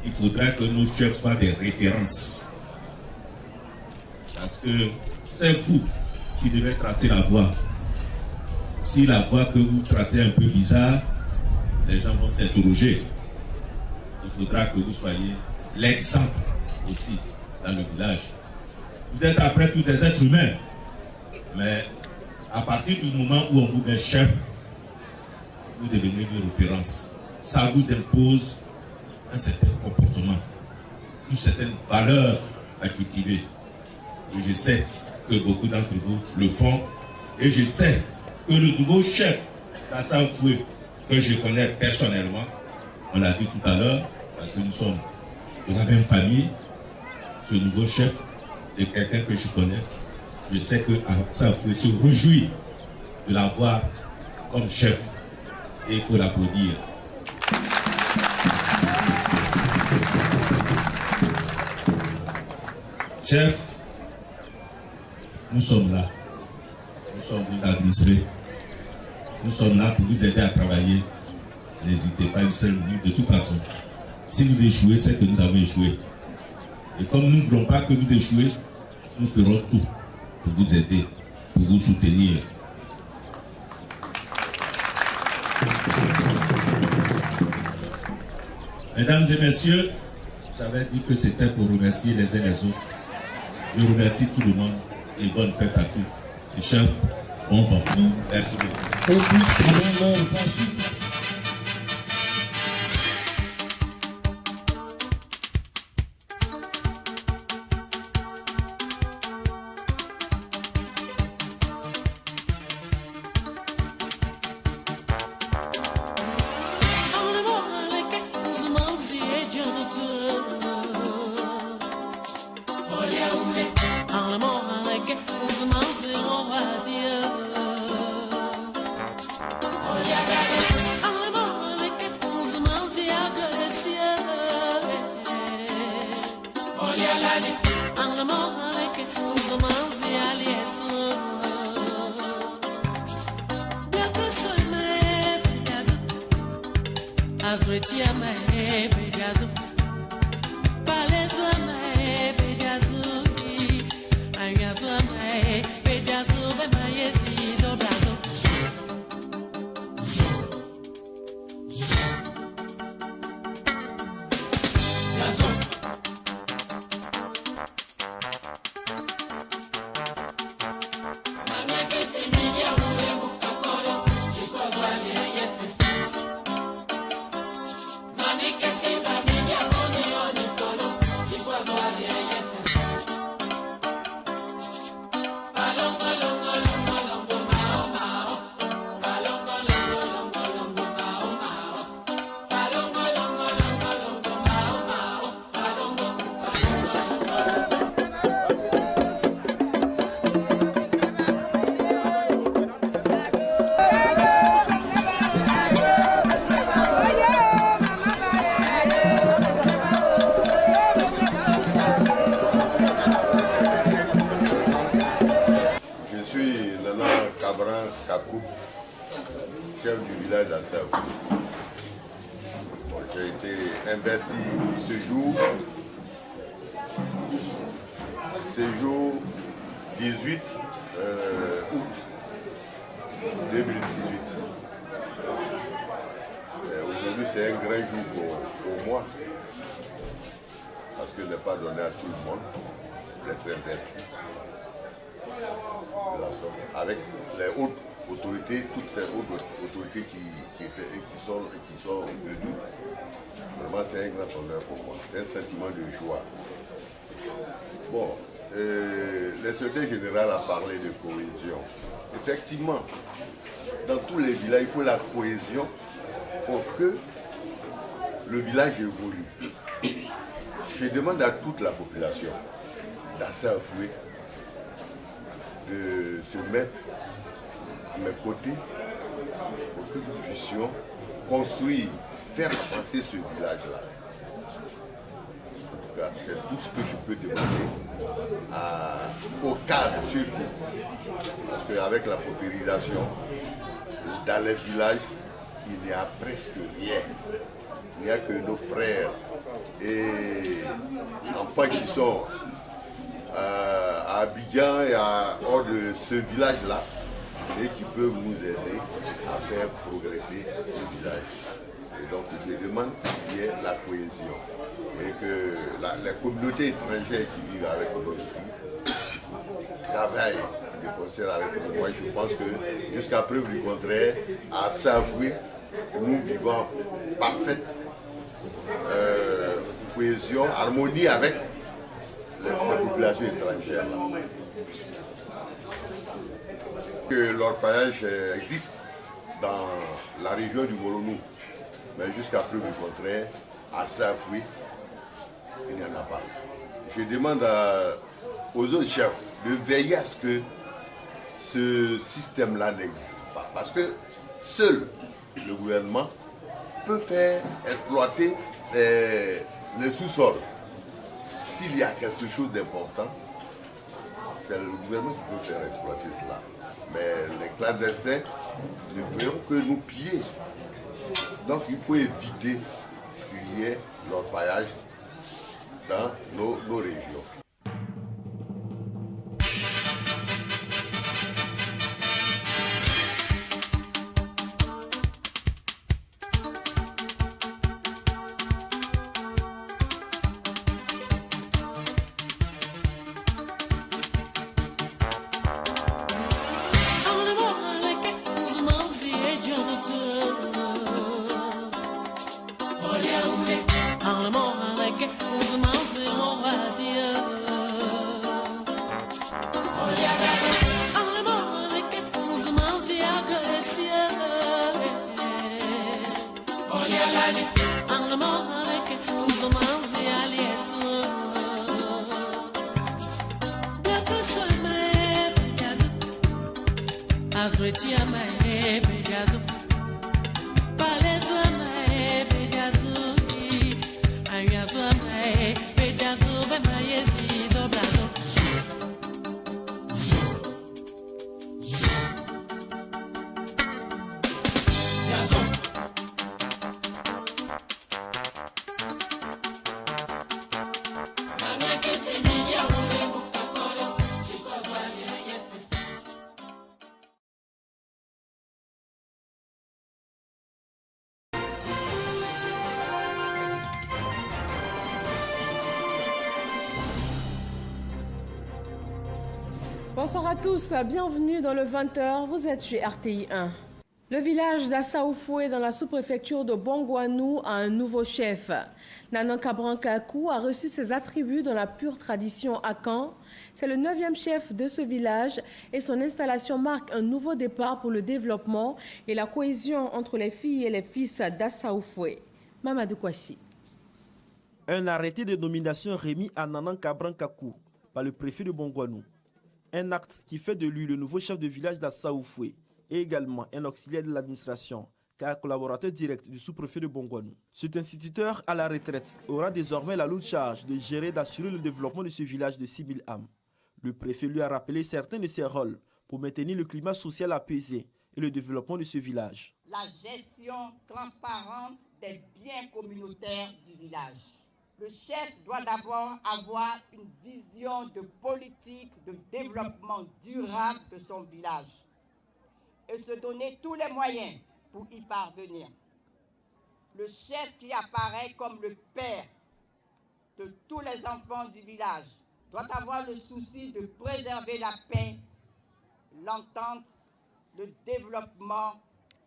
il faudra que nos chefs soient des références. Parce que c'est vous qui devez tracer la voie. Si la voie que vous tracez est un peu bizarre, les gens vont s'interroger. Il faudra que vous soyez l'exemple aussi dans le village. Vous êtes après tout des êtres humains. Mais à partir du moment où on vous met chef, vous devenez une référence. Ça vous impose un certain comportement, une certaine valeur à cultiver. Et je sais que beaucoup d'entre vous le font. Et je sais que le nouveau chef d'Assam Foué, que je connais personnellement, on l'a dit tout à l'heure, parce que nous sommes de la même famille, ce nouveau chef est quelqu'un que je connais. Je sais que Assam Foué se réjouit de l'avoir comme chef. Et il faut l'applaudir. Chef, nous sommes là. Nous sommes vos administrés. Nous sommes là pour vous aider à travailler. N'hésitez pas une seule minute. De toute façon, si vous échouez, c'est que nous avons échoué. Et comme nous ne voulons pas que vous échouez, nous ferons tout pour vous aider, pour vous soutenir. Mesdames et messieurs, j'avais dit que c'était pour remercier les uns les autres. Je remercie tout le monde et bonne fête à tous. Les chefs, bon vent. Merci beaucoup. Et plus pendant leur passé. Chef du village d'Assam. J'ai été investi ce jour 18 août 2018. Aujourd'hui, c'est un grand jour pour moi, parce que je n'ai pas donné à tout le monde d'être investi de la sorte, avec les autres autorités, toutes ces autres autorités qui sont venues. Vraiment, c'est un grand honneur pour moi. C'est un sentiment de joie. Bon, le secrétaire général a parlé de cohésion. Effectivement, dans tous les villages, il faut la cohésion pour que le village évolue. Je demande à toute la population d'Assam Foué de se mettre à mes côtés pour que nous puissions construire faire avancer ce village-là. En tout cas, c'est tout ce que je peux demander au cadre surtout. Parce qu'avec la paupérisation, dans les villages, il n'y a presque rien. Il n'y a que nos frères et enfants qui sont à Abidjan et hors de ce village-là et qui peuvent nous aider à faire progresser le village. Et donc je demande qu'il y ait la cohésion et que les communautés étrangères qui vivent avec nous ici travaillent de concert avec nous. Moi je pense que jusqu'à preuve du contraire, à Saint-Fouet, nous vivons parfaite cohésion, harmonie avec ces populations étrangères. Que l'orpaillage existe dans la région du Moronou, mais jusqu'à preuve du contraire, à Saint-Fouet, il n'y en a pas. Je demande aux autres chefs de veiller à ce que ce système-là n'existe pas, parce que seul le gouvernement peut faire exploiter les sous-sols. S'il y a quelque chose d'important, c'est le gouvernement qui peut faire exploiter cela. Mais les clandestins ne feront que nous piller. Donc il faut éviter qu'il y ait l'orpaillage dans nos régions. Bonsoir à tous, bienvenue dans le 20h, vous êtes sur RTI 1. Le village d'Assaoufoué dans la sous-préfecture de Bongouanou a un nouveau chef. Nanan Kabrankakou a reçu ses attributs dans la pure tradition Akan. C'est le 9e chef de ce village et son installation marque un nouveau départ pour le développement et la cohésion entre les filles et les fils d'Assaoufoué. Mamadou Kwasi. Un arrêté de nomination remis à Nanan Kabrankakou par le préfet de Bongouanou. Un acte qui fait de lui le nouveau chef de village d'Assaoufoué et également un auxiliaire de l'administration, car collaborateur direct du sous-préfet de Bongouanou. Cet instituteur à la retraite aura désormais la lourde charge de gérer et d'assurer le développement de ce village de 6000 âmes. Le préfet lui a rappelé certains de ses rôles pour maintenir le climat social apaisé et le développement de ce village. La gestion transparente des biens communautaires du village. Le chef doit d'abord avoir une vision de politique de développement durable de son village et se donner tous les moyens pour y parvenir. Le chef qui apparaît comme le père de tous les enfants du village doit avoir le souci de préserver la paix, l'entente, le développement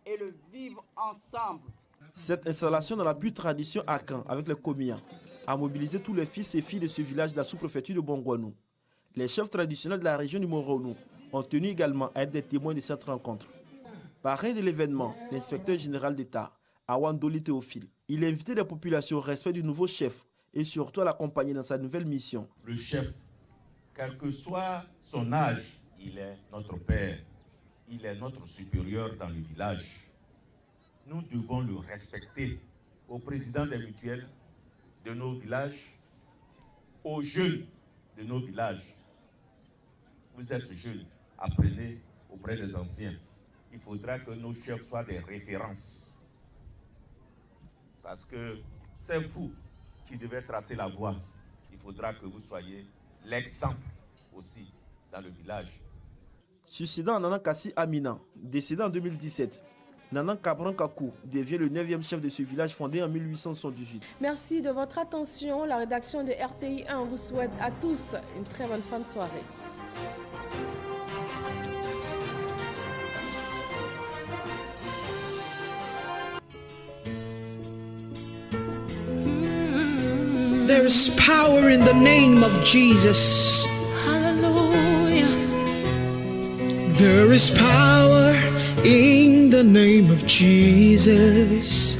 et le vivre ensemble. Cette installation dans la pure tradition Akan avec les Komiens a mobilisé tous les fils et filles de ce village de la sous-préfecture de Bongouanou. Les chefs traditionnels de la région du Moronou ont tenu également à être des témoins de cette rencontre. Parrain de l'événement, l'inspecteur général d'État, Awandoli Théophile, il a invité les populations au respect du nouveau chef et surtout à l'accompagner dans sa nouvelle mission. Le chef, quel que soit son âge, il est notre père, il est notre supérieur dans le village. Nous devons le respecter aux présidents des mutuelles de nos villages, aux jeunes de nos villages. Vous êtes jeunes, apprenez auprès des anciens. Il faudra que nos chefs soient des références. Parce que c'est vous qui devez tracer la voie. Il faudra que vous soyez l'exemple aussi dans le village. Suicidant Nanan Kassi Amina, décédé en 2017, Nanan Kabran Kakou devient le 9e chef de ce village fondé en 1878. Merci de votre attention. La rédaction de RTI 1 vous souhaite à tous une très bonne fin de soirée. There is power in the name of Jesus. Hallelujah. There is power in the name of Jesus.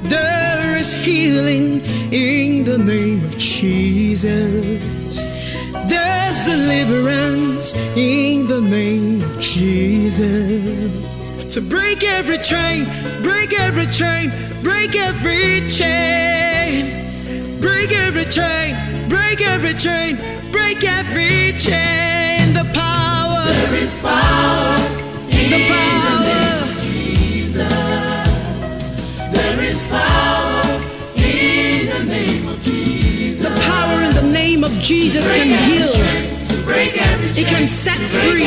There is healing in the name of Jesus. There's deliverance in the name of Jesus. To break every chain, break every chain, break every chain. Break every chain, break every chain, break every chain. The power, there is power in the name of Jesus. There is power in the name of Jesus. The power in the name of Jesus can heal. It can set free.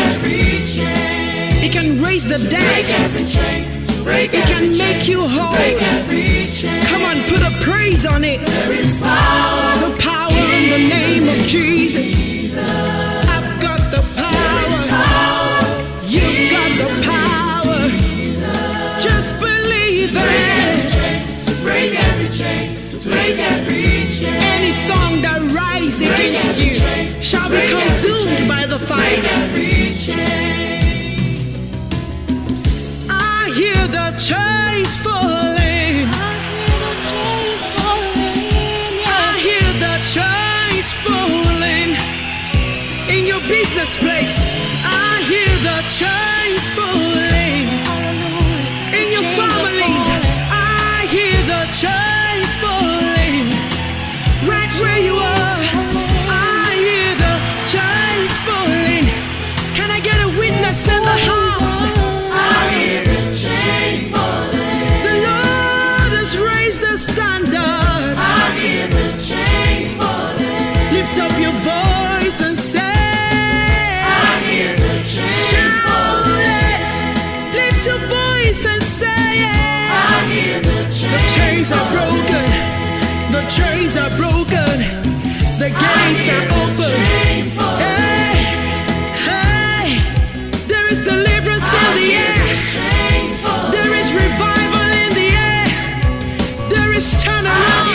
It can raise the dead. It can make you whole. Come on, put a praise on it. The power in the name of Jesus. I've got the power. You've got the power. Just believe it. Break every chain. Break every chain. Any tongue that rises against you shall be consumed by the fire. I hear the chains falling. I hear the chains falling. In your business place, I hear the chains falling. In your families, I hear the chains falling. Right where you are, I hear the chains falling. Can I get a witness in the house? I hear the chains falling. The Lord has raised the standard. I hear the chains falling. Lift up your voice and say, I hear the chains falling. Lift your voice and say it. I hear the chains are broken. The chains are broken. The gates are open. Hey, hey, there is deliverance in the air. There is revival in the air. There is turnaround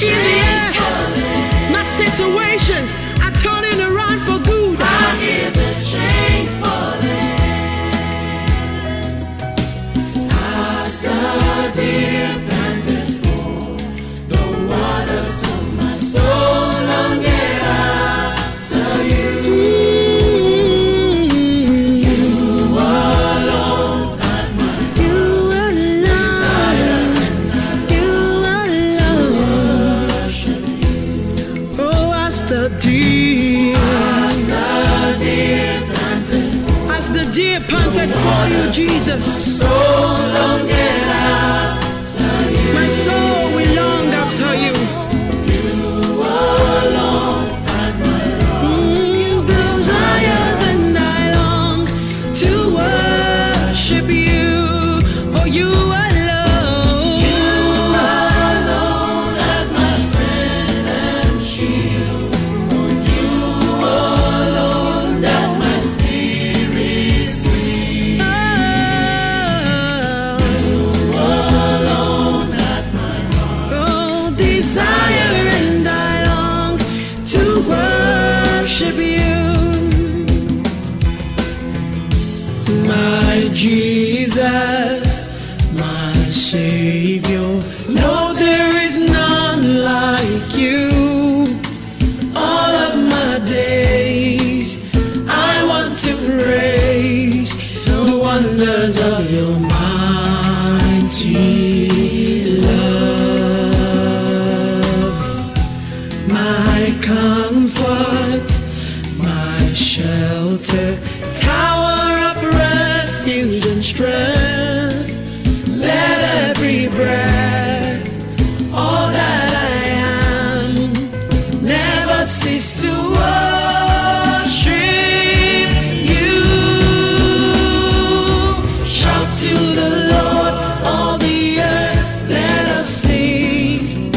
in the air. My situations are turning around for good. I hear the chains falling. As the deer panted for the waters of my soul, longing after you. You alone as my desire, and I worship you. Oh, as the deer panted for you, Jesus. So longing after you. My soul will long after you. You alone as my desires, and I long to worship you. Oh, you alone. You alone as my strength and shield. For you alone that my spirit sings. You alone as my heart desire, and I long to worship you. My Jesus, my Savior, no, there is none like you. All of my days I want to praise the wonders of your mighty love. breath, all that I am, never cease to worship you. Shout to the Lord, all the earth, let us sing.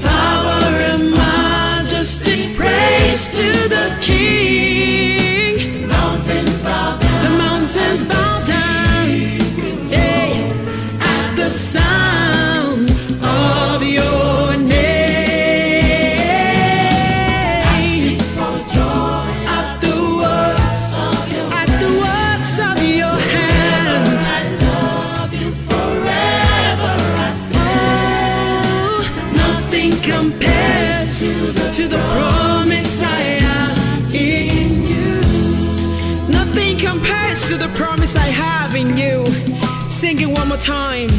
Power and majesty, praise to the King. Mountains bow down, the mountains bow down, hey, at the sound of your name. I sing for joy at the works of your hand. I love you forever. I stand. Nothing compares to the promise I have in you. Nothing compares to the promise I have in you. Sing it one more time.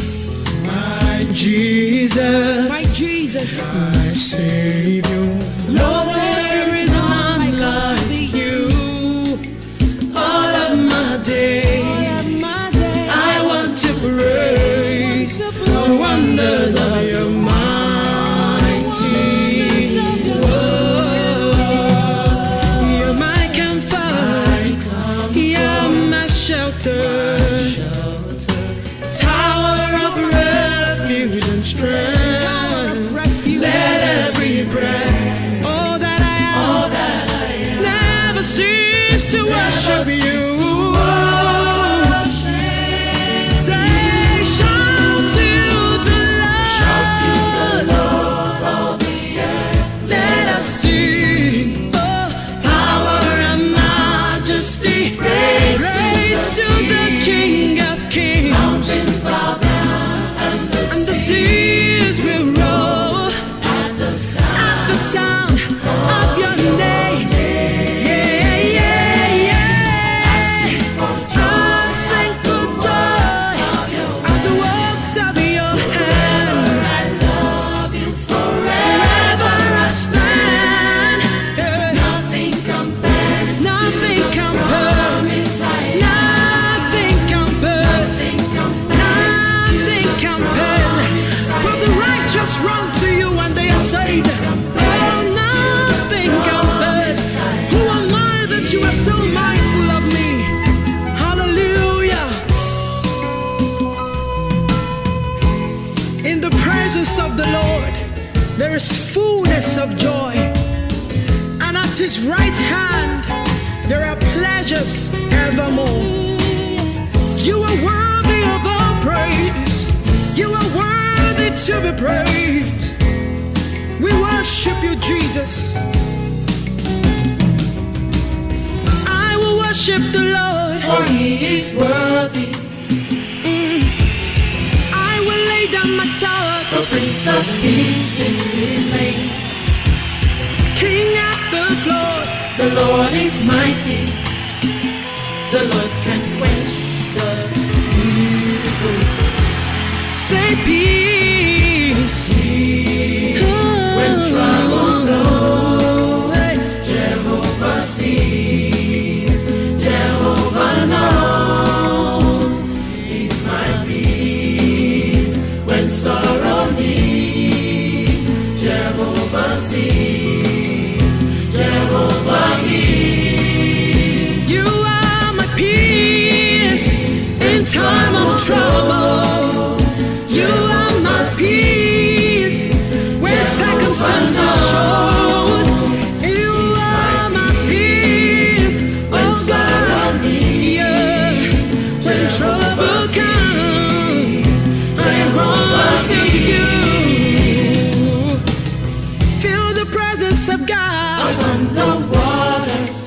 My Jesus, my Savior, Lord, there is none like you. All of my days, I want to praise the wonders of your mighty word. You're my comfort, you're my shelter. Tower of refuge and strength. Let every breath, all that I am, never cease to worship you. Say, shout to the Lord, all the earth, let us sing. Oh, power and majesty, praise to the King of Kings. Mountains bow down and the seas will roll at the sound of your name. Yeah, yeah, yeah. I sing for joy at the works of your hand. I love you forever. I stand. Nothing compares. Nothing compares. Nothing compares. Nothing compares. For the righteous run to you and they are saved. Oh, nothing compares. Who am I that you are so mindful of me? Hallelujah. In the presence of the Lord, there is fullness of joy, and at his right hand there are pleasures evermore. You are worthy of all praise. You are worthy to be praised. We worship you, Jesus. I will worship the Lord, for he is worthy. I will lay down my sword, the Prince of Peace is his name. King at the floor, the Lord is mighty. The Lord can quench the evil. Say peace, when trouble goes. Jehovah sees, Jehovah knows. He's my peace when sorrow meets. Jehovah sees, Jehovah hears. You are my peace in time of trouble. You are my peace when circumstances show. You are my peace when sorrow meets. When trouble comes, I run to you. Feel the presence of God upon the waters.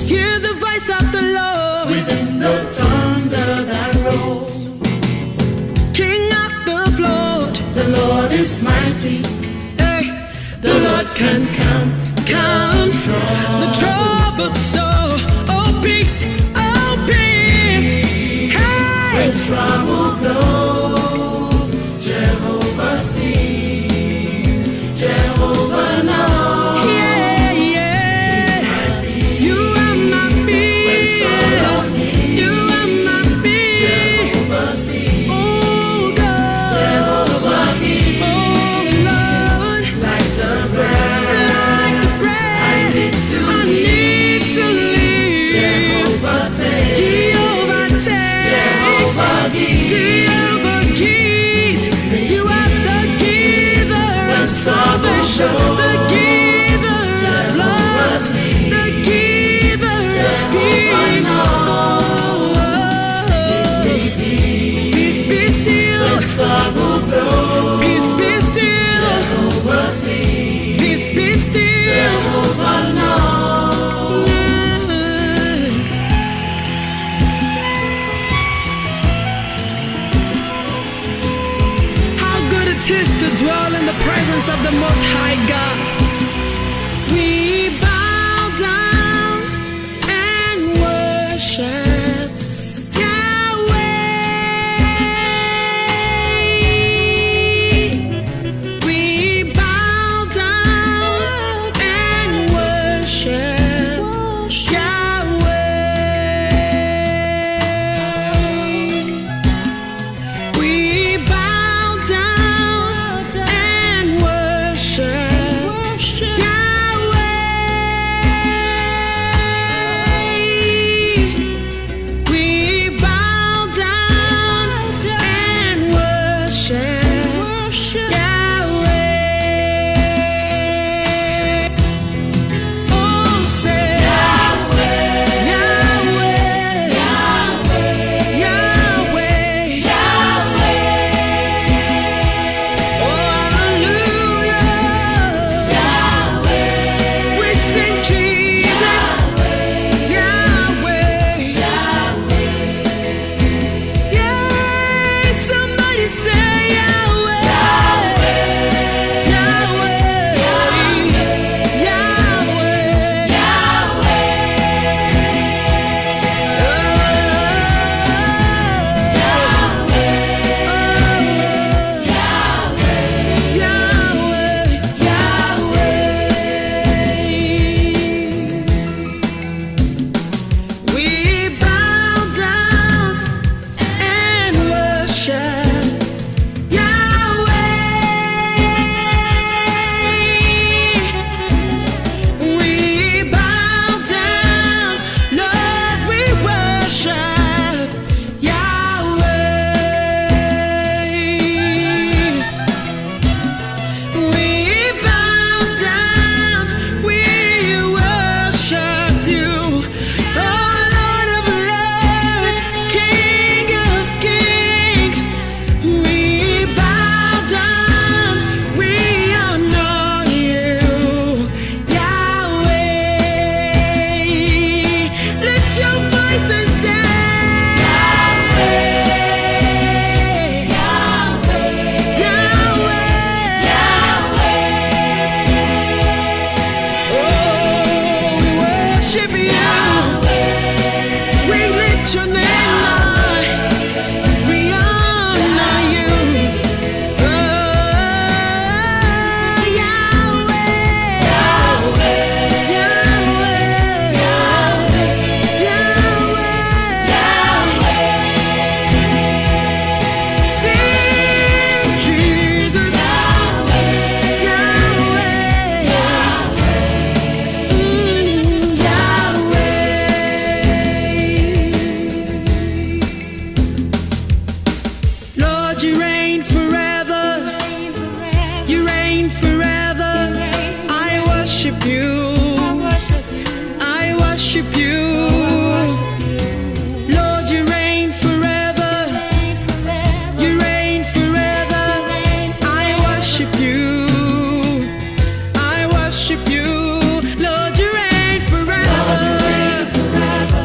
Hear the voice of the Lord within the thunder that rolls. The Lord is mighty. Hey, the Lord can calm the troubled soul. Oh peace, hey. When trouble blows, Jehovah sees, Jehovah knows. Yeah, yeah. You are my peace. You are my peace. Jehovah sees. Oh. the giver of love, the giver of peace. Peace be still, peace be still, peace be still. How good it is to dwell in the presence of the Most High God. We bow down and worship Yahweh. We bow down and worship Yahweh. We bow down and worship Yahweh. We bow down and worship Yahweh. Oh, say Yahweh, Yahweh, Yahweh, Yahweh. Oh, hallelujah. Yahweh. We sing Jesus. Yahweh. Yeah, somebody say Yahweh. Yahweh. Yahweh. We bow down and worship Yahweh. We bow down, Lord, we worship Yahweh. We bow down, we worship you, oh Lord of Lords, King of Kings. We bow down, we honor you, Yahweh. Lift your voice and say Yahweh, Yahweh, Yahweh. Oh, we worship you. We lift your name, Lord. We honor you. Oh, Yahweh, Yahweh, Yahweh. Sing Jesus. Lord, you reign forever. You reign forever. I worship you. I worship you. Lord, you reign forever. You reign forever. I worship you. I worship you. Lord, you reign forever.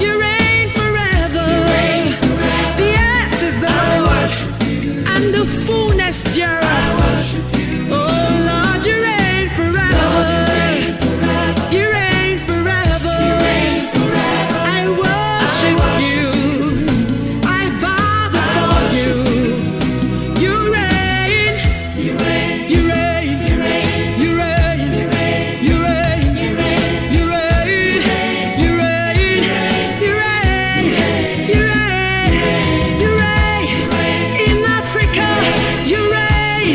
You reign forever. The earth is the Lord and the fullness thereof. Oh Lord, you reign forever. You reign forever. I worship you. I bow before you. You reign. You reign. You reign. You reign. You reign. You reign. You reign. You reign. You reign. You reign. You reign. You reign. In Africa, you reign.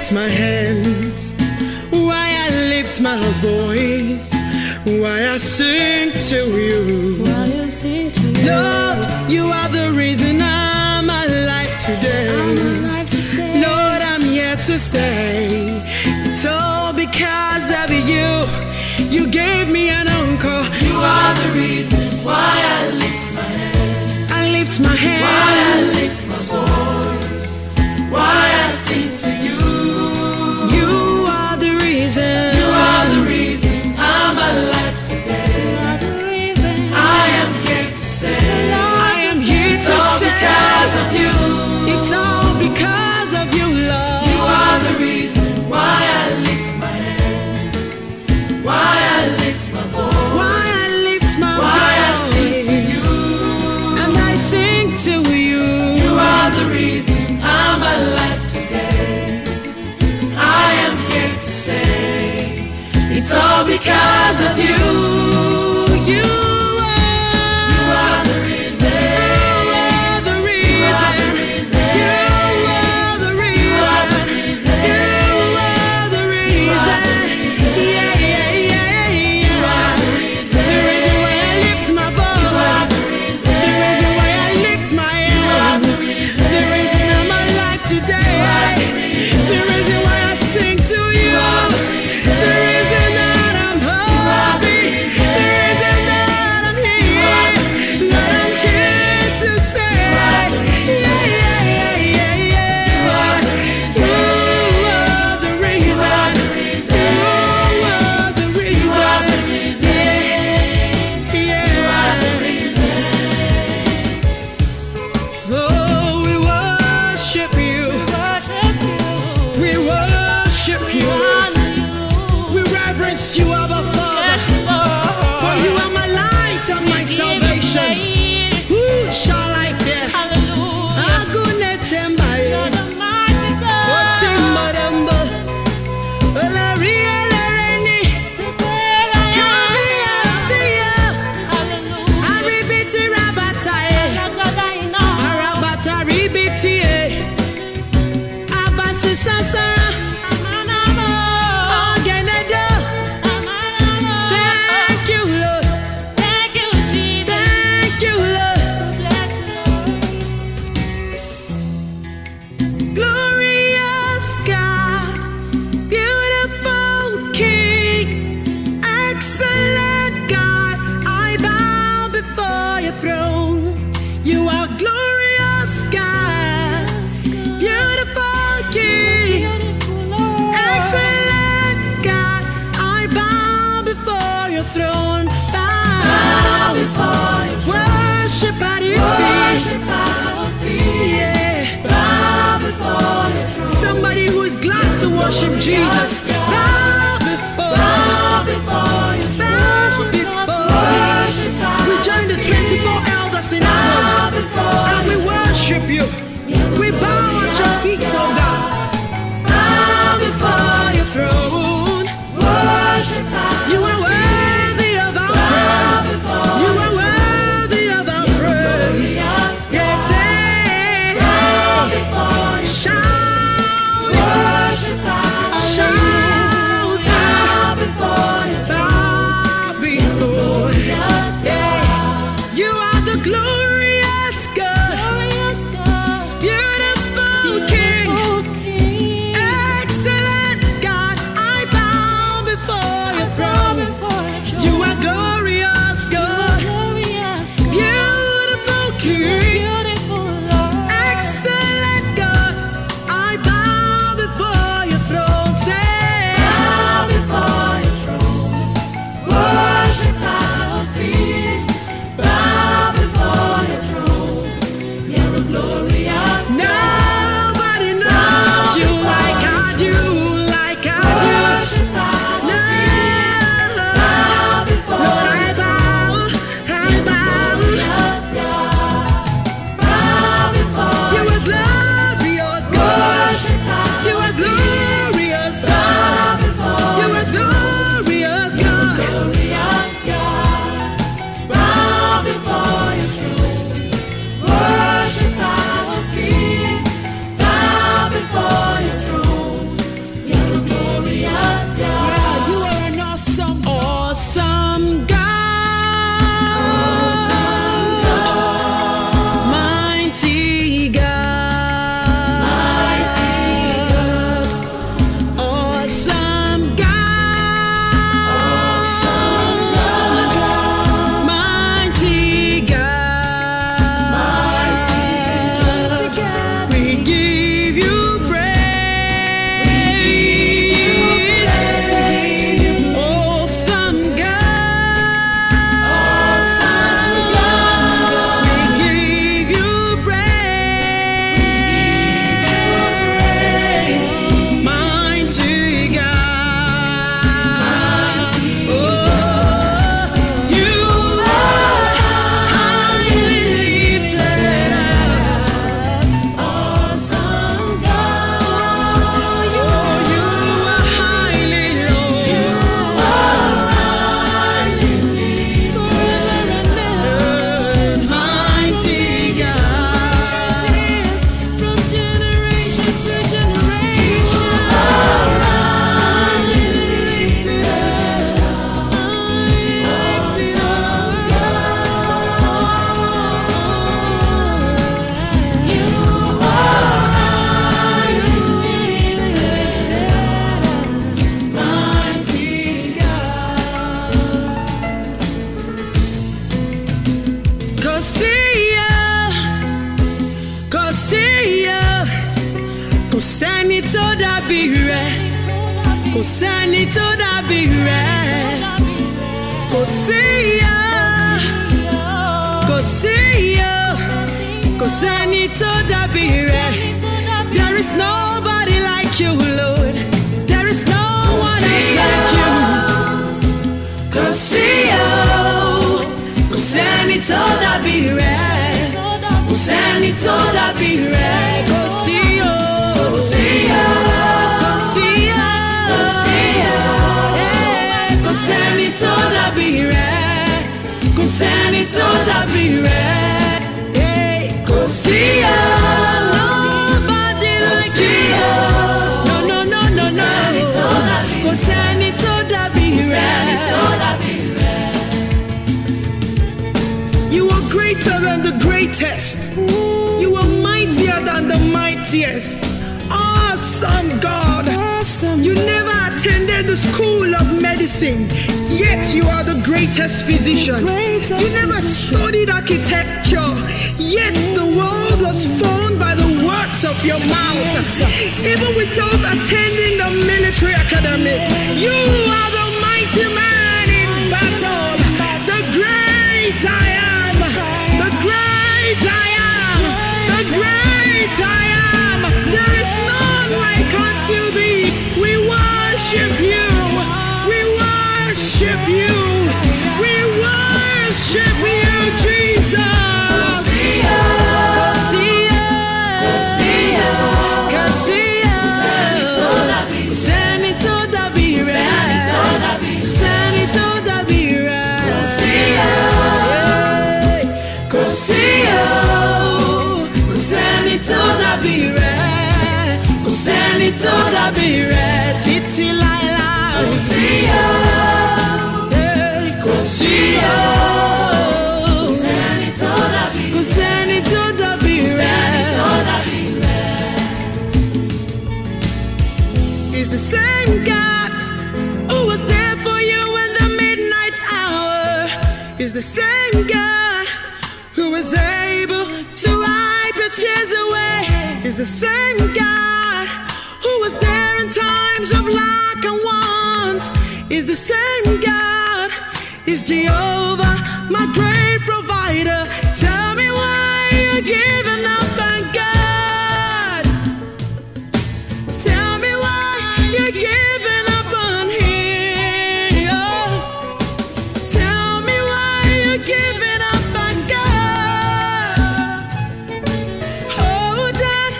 lift my hands, why I lift my voice, why I sing to you. Lord, you are the reason I'm alive today. Lord, I'm here to say it's all because of you. You gave me an uncle. You are the reason why I lift my hands. I lift my hands. Why I lift my voice. Why I sing to you. You are the reason. You are the reason I'm alive today. I am here to say. I am here it's to all say. Because of you. It's all because of you, Lord. You are the reason why I lift my hands. Why I lift my voice. Why I lift my why voice. I sing to you. And I sing to you. You are the reason I'm alive today. I am here to say it's all because of you. You are the reason. You are the reason. You are the reason. You are the reason. You are the reason. You are the reason. Yeah, yeah, yeah, yeah. You are the reason. The reason why I lift my voice. You are the reason. The reason why I lift my hands. The reason I'm alive today. The reason why I sing to you. The reason that I'm happy. The reason that I'm here. That I'm here to say. Yeah, yeah, yeah, yeah, yeah. You are the reason. You are the reason. You are the reason. Yeah, yeah. Oh, we worship you. We worship you. We reverence you, Abba Father. For you are my light and my salvation. Who shall I fear? Agune Chembaye. Otimbaramba. Olari Elereni. Kami Asiya. Aribiti Rabataye. Arabata Ribiti. Abasi Sansara. Ogenedo. Thank you, Lord. Thank you, Jesus. Thank you, Lord. Bless you. Glorious God, beautiful King, excellent God, I bow before your throne. You are glorious God, beautiful King, excellent God, I bow before your throne. Bow before your throne. Worship at his feet. Worship at your feet. Yeah. Bow before your throne. Somebody who is glad to worship Jesus. Bow before. Bow before your Bow before. We join the 24 elders in heaven and we worship you. We bow at your feet, oh God. Bow before your throne. Worship at You are worthy of our praise. You are worthy of our praise. Yes, bow before you. shout. Worship at your Shout. sẹ́ni tó dàbí rẹ̀. Kò sí o, kò sí o, kò sẹ́ni tó dàbí rẹ̀. There is nobody like you, Lord. There is no one else like you. Kò sí o, kò sẹ́ni tó dàbí rẹ̀. Kò sẹ́ni tó dàbí rẹ̀. Kò sí o, kò sí o, kò sí o, kò sí o. Kò sẹ́ni tó dàbí rẹ̀. Kò sẹ́ni tó dàbí rẹ̀. Kò sí o, nobody like you. No, no, no, no, no. Kò sẹ́ni tó dàbí rẹ̀. You are greater than the greatest. You are mightier than the mightiest. Awesome God. You never attended the school of medicine, yet you are the greatest physician. You never studied architecture, yet the world was formed by the words of your mouth. Even without attending the military academy, you are the mighty man in battle. The great I am. The great I am. The great I am. There is none like unto thee. We worship you. We worship you. We worship you, Jesus. Toda bire titi laila Kosiyo Kosiyo Kuseni toda bire Kuseni toda bire Is the same God who was there for you in the midnight hour. Is the same God who was able to wipe your tears away. Is the same God who was there in times of lack and want. Is the same God, is Jehovah, my great provider. Tell me why you're giving up on God. Tell me why you're giving up on Him. Tell me why you're giving up on God. Hold on,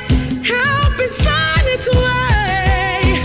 help inside it away.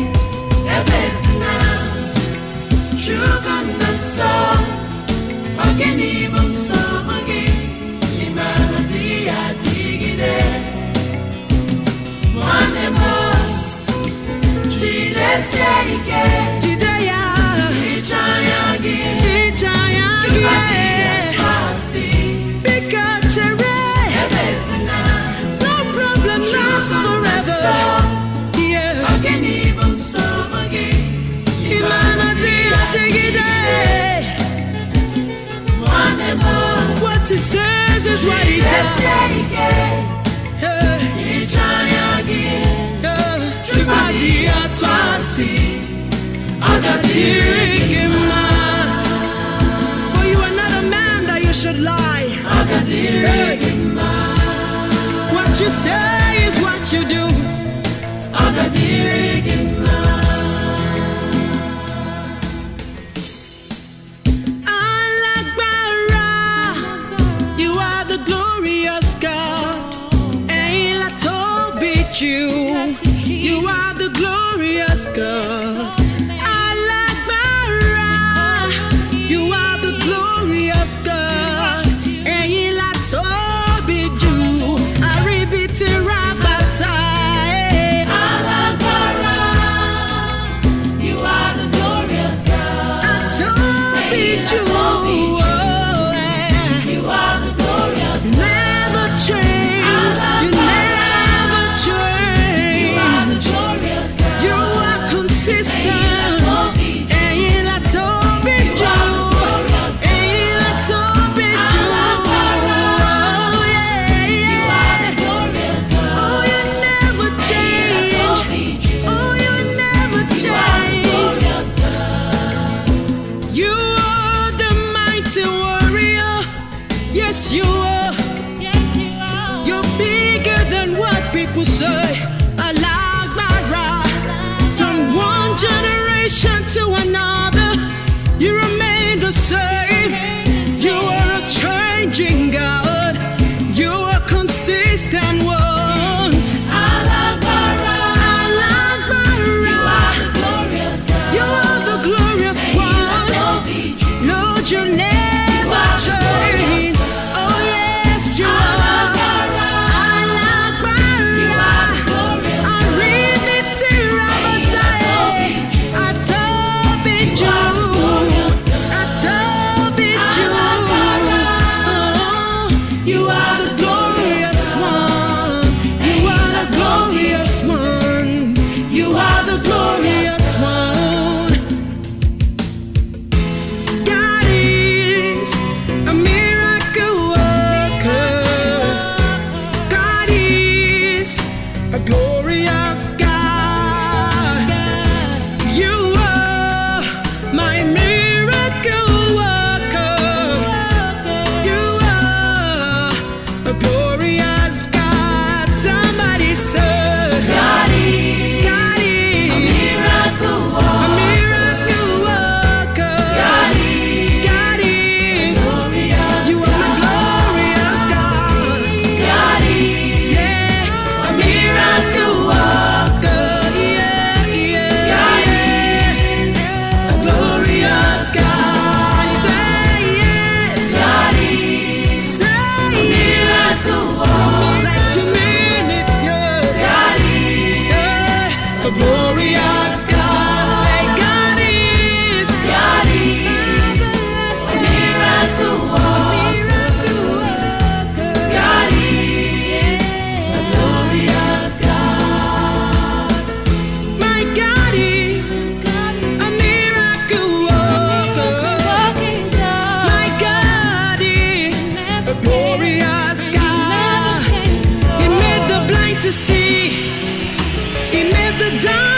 No problem lasts forever. What he says is what he does. For you are not a man that you should lie. What you say is what you do. You are the glorious God. You are the glorious God. You are the glorious God. Consistent. generation to another, you remain the same. You are a changing God. You are consistent one. You are the glorious one. Lord, you never change. Oh yes, you are. To see, he made the dawn.